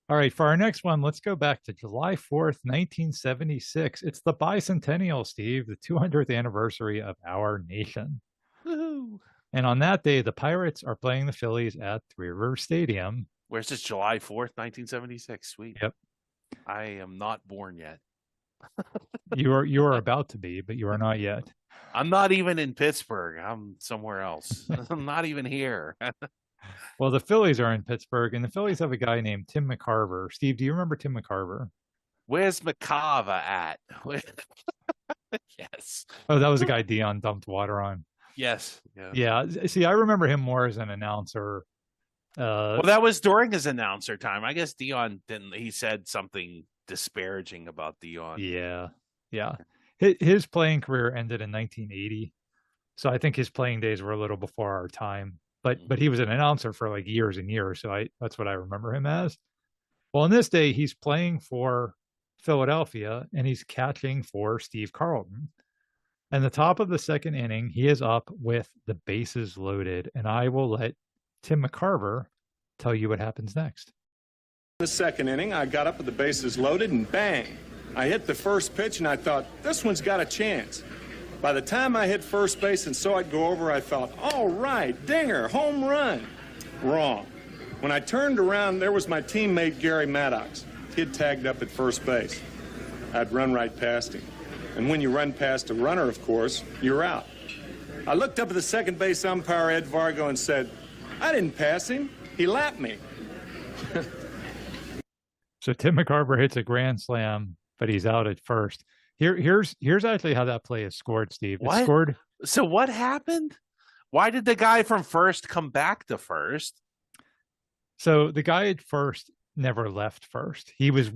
All right, for our next one, let's go back to July 4th, 1976. It's the bicentennial, Steve, the 200th anniversary of our nation. Woo-hoo. And on that day, the Pirates are playing the Phillies at Three River Stadium. Where's this? July 4th, 1976. Sweet. Yep. I am not born yet. You are about to be, but you are not yet. I'm not even in Pittsburgh. I'm somewhere else. I'm not even here. Well, the Phillies are in Pittsburgh, and the Phillies have a guy named Tim McCarver. Steve, do you remember Tim McCarver? Where's McCarver at? Yes. Oh, that was the guy Dion dumped water on. Yes. Yeah. See, I remember him more as an announcer. Well, that was during his announcer time. I guess Dion didn't. He said something disparaging about Dion. Yeah. His playing career ended in 1980, so I think his playing days were a little before our time. But he was an announcer for like years and years, so that's what I remember him as. Well, on this day, he's playing for Philadelphia, and he's catching for Steve Carlton. And the top of the second inning, he is up with the bases loaded, and I will let Tim McCarver tell you what happens next. In the second inning, I got up with the bases loaded, and bang! I hit the first pitch, and I thought, this one's got a chance. By the time I hit first base and saw it go over, I thought, all right, dinger, home run. Wrong. When I turned around, there was my teammate, Gary Maddox. He'd tagged up at first base. I'd run right past him. And when you run past a runner, of course, you're out. I looked up at the second base umpire, Ed Vargo, and said, I didn't pass him. He lapped me. So Tim McCarver hits a grand slam, but he's out at first. Here's actually how that play is scored, Steve. It's What? scored. So what happened? Why did the guy from first come back to first? So the guy at first never left first. He was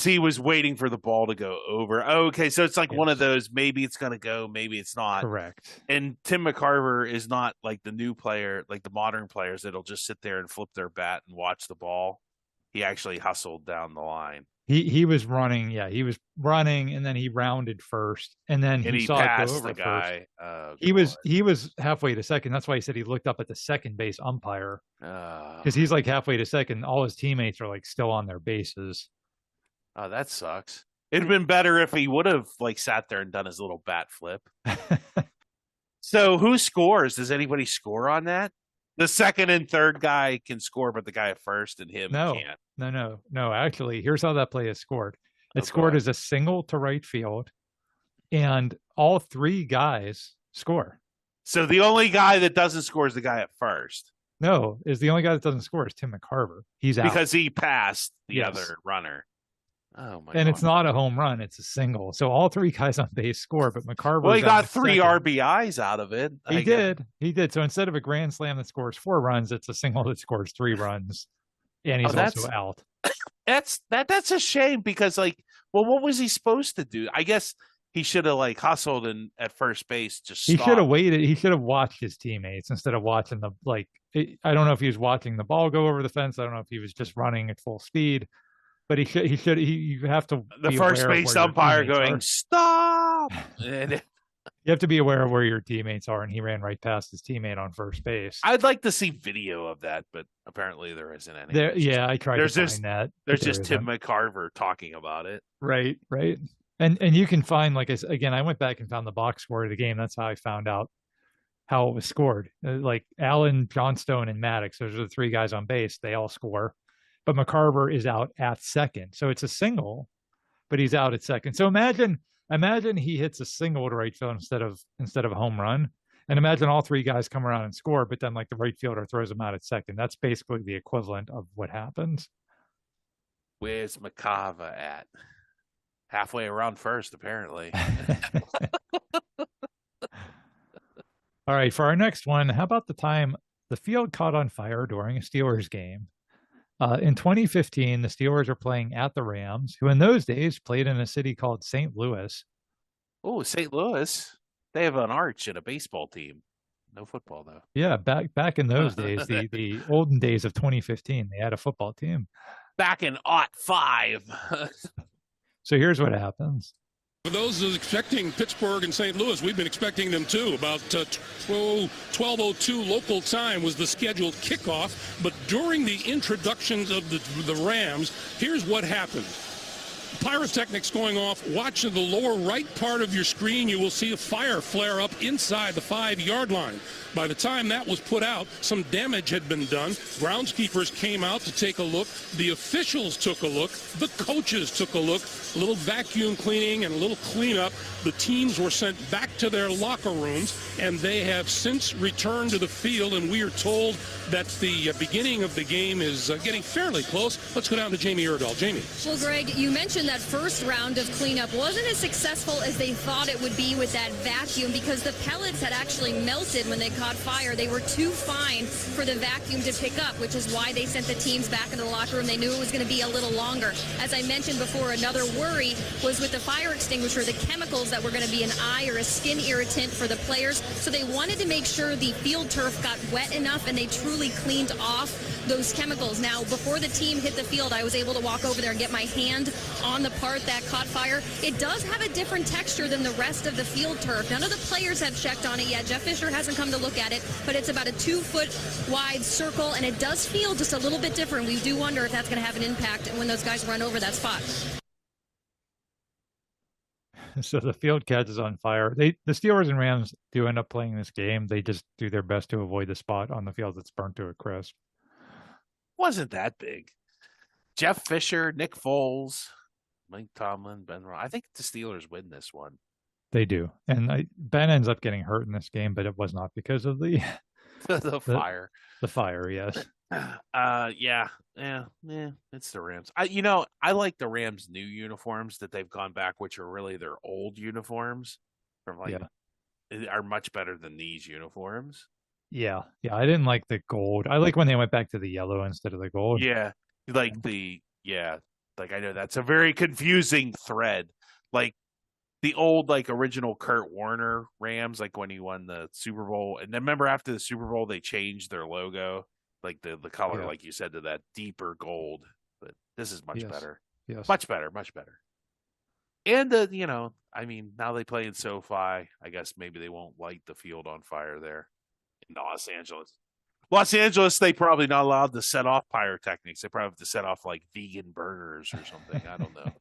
he was waiting for the ball to go over. Okay, so it's like one of those, maybe it's going to go, maybe it's not. Correct. And Tim McCarver is not like the new player, like the modern players that'll just sit there and flip their bat and watch the ball. He actually hustled down the line. He was running, he was running, and then he rounded first, and then he saw it go over the guy. He was halfway to second. That's why he said he looked up at the second base umpire because he's like halfway to second. All his teammates are like still on their bases. Oh, that sucks. It'd been better if he would have like sat there and done his little bat flip. So who scores? Does anybody score on that? The second and third guy can score, but the guy at first and him can't. No. Actually, here's how that play is scored. It's scored as a single to right field, and all three guys score. So the only guy that doesn't score is the guy at first. No, the only guy that doesn't score is Tim McCarver. He's out because he passed the other runner. Oh my! And it's not a home run; it's a single. So all three guys on base score, but McCarver. Well, he got 3 RBIs out of it. He did. So instead of a grand slam that scores 4 runs, it's a single that scores 3 runs, and he's also out. That's a shame because what was he supposed to do? I guess he should have hustled and at first base just. He should have waited. He should have watched his teammates instead of watching I don't know if he was watching the ball go over the fence. I don't know if he was just running at full speed. But you have to. The first base umpire going, stop! You have to be aware of where your teammates are, and he ran right past his teammate on first base. I'd like to see video of that, but apparently there isn't any. I tried to find that. There's just Tim McCarver talking about it. Right. And you can find, I went back and found the box score of the game. That's how I found out how it was scored. Allen, Johnstone, and Maddox, those are the 3 guys on base. They all score. But McCarver is out at second. So it's a single, but he's out at second. So imagine he hits a single to right field instead of a home run. And imagine all 3 guys come around and score, but then the right fielder throws him out at second. That's basically the equivalent of what happens. Where's McCarver at? Halfway around first, apparently. All right, for our next one, how about the time the field caught on fire during a Steelers game? In 2015, the Steelers are playing at the Rams, who in those days played in a city called St. Louis. Oh, St. Louis. They have an arch and a baseball team. No football, though. Yeah, back in those days, the olden days of 2015, they had a football team. Back in '05. So here's what happens. For those expecting Pittsburgh and St. Louis, we've been expecting them too. About 12:02 local time was the scheduled kickoff. But during the introductions of the Rams, here's what happened. Pyrotechnics going off. Watch in the lower right part of your screen, you will see a fire flare up inside the 5-yard line. By the time that was put out, some damage had been done. Groundskeepers came out to take a look. The officials took a look. The coaches took a look. A little vacuum cleaning and a little cleanup. The teams were sent back to their locker rooms, and they have since returned to the field, and we are told that the beginning of the game is getting fairly close. Let's go down to Jamie Erdahl. Jamie. Well, Greg, you mentioned that first round of cleanup wasn't as successful as they thought it would be with that vacuum because the pellets had actually melted when they caught fire. They were too fine for the vacuum to pick up, which is why they sent the teams back into the locker room. They knew it was going to be a little longer. As I mentioned before, another worry was with the fire extinguisher, the chemicals that were going to be an eye or a skin irritant for the players. So they wanted to make sure the field turf got wet enough and they truly cleaned off those chemicals. Now, before the team hit the field, I was able to walk over there and get my hand on the part that caught fire. It does have a different texture than the rest of the field turf. None of the players have checked on it yet. Jeff Fisher hasn't come to look at it, but it's about a 2-foot wide circle, and it does feel just a little bit different. We do wonder if that's going to have an impact when those guys run over that spot. So the field catches on fire. The Steelers and Rams do end up playing this game. They just do their best to avoid the spot on the field that's burnt to a crisp. Wasn't that big. Jeff Fisher, Nick Foles, Mike Tomlin, Ben Ross. I think the Steelers win this one. They do. And Ben ends up getting hurt in this game, but it was not because of the fire. The fire, yes. Yeah, it's the Rams. I like the Rams' new uniforms that they've gone back, which are really their old uniforms. Are much better than these uniforms. Yeah. I didn't like the gold. I like when they went back to the yellow instead of the gold. Yeah, I know that's a very confusing thread. Like the old, original Kurt Warner Rams, when he won the Super Bowl. And then remember after the Super Bowl, they changed their logo, the color, like you said, to that deeper gold. But this is much better. Yes. Much better. And, I mean, now they play in SoFi. I guess maybe they won't light the field on fire there in Los Angeles. Los Angeles, they probably not allowed to set off pyrotechnics. They probably have to set off like vegan burgers or something. I don't know.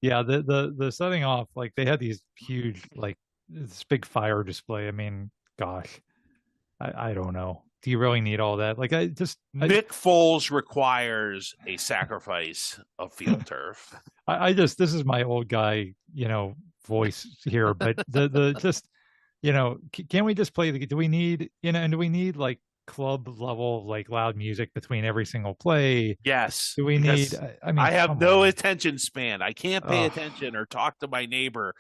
Yeah, the setting off, like they had these huge, like this big fire display. I mean, gosh, I don't know. Do you really need all that? Like Nick Foles requires a sacrifice of field turf. This is my old guy, voice here, but the just, can we just play do we need, and do we need like club level, like loud music between every single play? Yes. Do we need, I have no attention span. I can't pay attention or talk to my neighbor.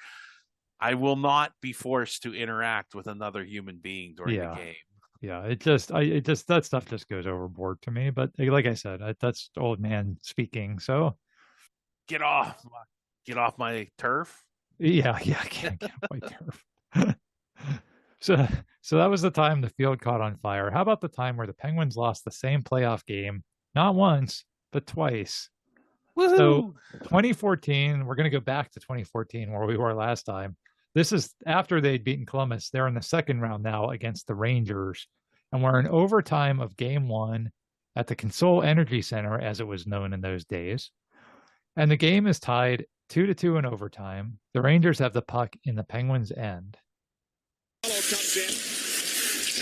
I will not be forced to interact with another human being during the game. Yeah, it just that stuff just goes overboard to me. But like I said, that's old man speaking. So get off my turf. Yeah, I can't get off my turf. So that was the time the field caught on fire. How about the time where the Penguins lost the same playoff game, not once, but twice? Woo-hoo! So 2014, we're going to go back to 2014 where we were last time. This is after they'd beaten Columbus. They're in the second round now against the Rangers. And we're in overtime of game 1 at the Consol Energy Center, as it was known in those days. And the game is tied 2-2 in overtime. The Rangers have the puck in the Penguins' end. Comes in.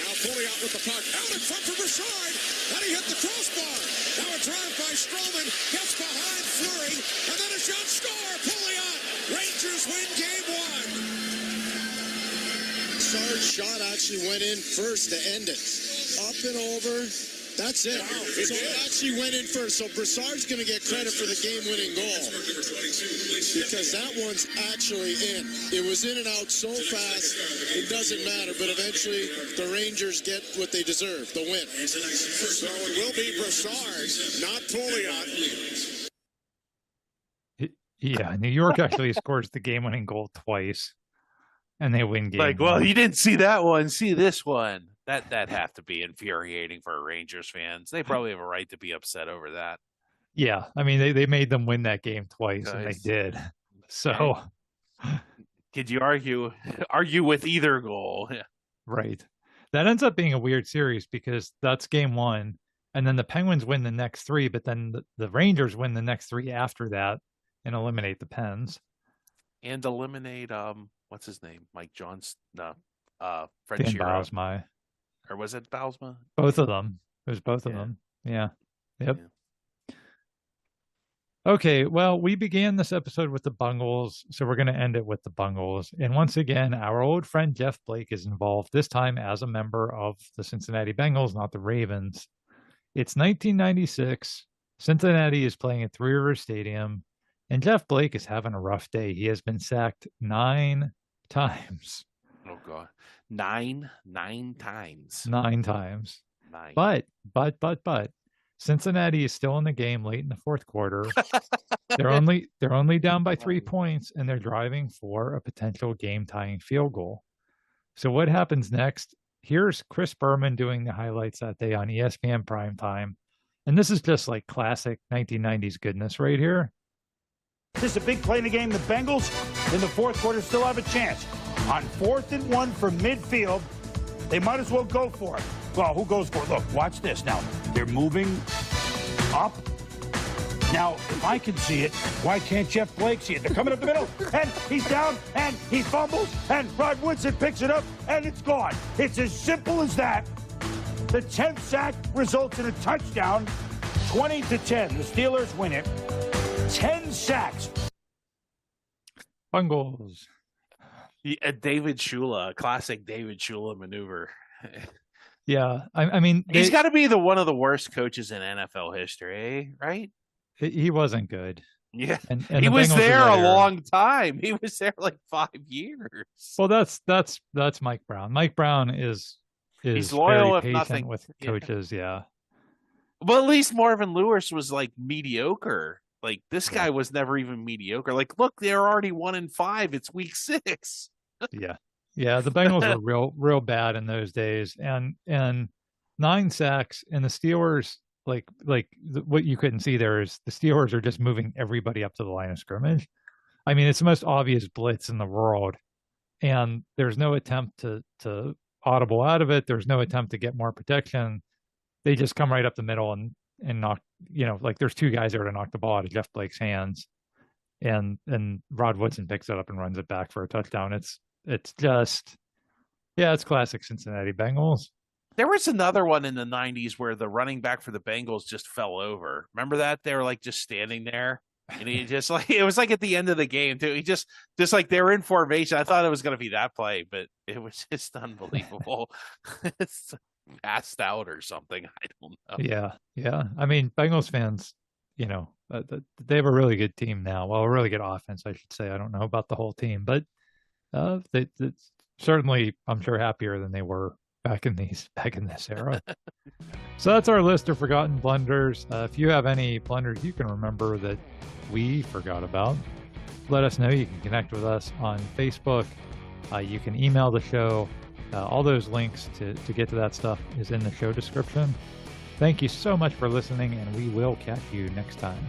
Now fully out with the puck. Out in front for Richard. And he hit the crossbar. Now a drive by Stroman. Gets behind Fleury. And then a shot score. Pouliot. Rangers win game 1. Sarge's shot actually went in first to end it. Up and over. That's it. Wow. So it actually went in first. So Brassard's going to get credit for the game-winning goal because that one's actually in. It was in and out so fast, it doesn't matter. But eventually, the Rangers get what they deserve, the win. So it will be Brassard, not Pouliot. Yeah, New York actually scores the game-winning goal twice, and they win game. Well, you didn't see that one. See this one. That'd have to be infuriating for Rangers fans. They probably have a right to be upset over that. Yeah, I mean they made them win that game twice, and they did. So, could you argue with either goal? Yeah. Right. That ends up being a weird series because that's game 1, and then the Penguins win the next 3, but then the Rangers win the next 3 after that and eliminate the Pens. And eliminate what's his name? Mike Johns? No, Fred Dan Shiro. Bausma. Or was it Bausma? Both of them. It was both of them. Yeah. Yep. Yeah. Okay, well, we began this episode with the Bungles, so we're going to end it with the Bungles. And once again, our old friend Jeff Blake is involved, this time as a member of the Cincinnati Bengals, not the Ravens. It's 1996. Cincinnati is playing at Three Rivers Stadium, and Jeff Blake is having a rough day. He has been sacked 9 times. Oh, God. 9 times. 9 times. 9. But Cincinnati is still in the game late in the fourth quarter. They're only down by 3 points, and they're driving for a potential game-tying field goal. So what happens next? Here's Chris Berman doing the highlights that day on ESPN Primetime. And this is just like classic 1990s goodness right here. This is a big play in the game. The Bengals in the fourth quarter still have a chance. On 4th and 1 from midfield, they might as well go for it. Well, who goes for it? Look, watch this now. They're moving up. Now, if I can see it, why can't Jeff Blake see it? They're coming up the middle, and he's down, and he fumbles, and Rod Woodson picks it up, and it's gone. It's as simple as that. The 10th sack results in a touchdown, 20-10. The Steelers win it. 10 sacks. Bungles. David Shula, a classic David Shula maneuver. Yeah, I mean, he's got to be one of the worst coaches in NFL history, right? He wasn't good. Yeah, and he was there a long time. He was there like 5 years. Well, that's Mike Brown. Mike Brown is he's loyal, very if patient nothing, with coaches. Yeah. But at least Marvin Lewis was like mediocre. Like this guy was never even mediocre. Like, look, they're already 1-5. It's week 6. Yeah. The Bengals were real bad in those days, and 9 sacks, and the Steelers, what you couldn't see there is the Steelers are just moving everybody up to the line of scrimmage. I mean, it's the most obvious blitz in the world, and there's no attempt to audible out of it. There's no attempt to get more protection. They just come right up the middle and knock, there's two guys there to knock the ball out of Jeff Blake's hands. And Rod Woodson picks it up and runs it back for a touchdown. It's just, it's classic Cincinnati Bengals. There was another one in the 90s where the running back for the Bengals just fell over. Remember that? They were like just standing there. And he just it was like at the end of the game too. He just like they were in formation. I thought it was going to be that play, but it was just unbelievable. It's passed out or something. I don't know. Yeah. I mean, Bengals fans, they have a really good team now. Well, a really good offense, I should say. I don't know about the whole team, but they certainly, I'm sure, happier than they were back in this era. So that's our list of forgotten blunders. If you have any blunders you can remember that we forgot about, let us know. You can connect with us on Facebook. You can email the show. All those links to get to that stuff is in the show description. Thank you so much for listening, and we will catch you next time.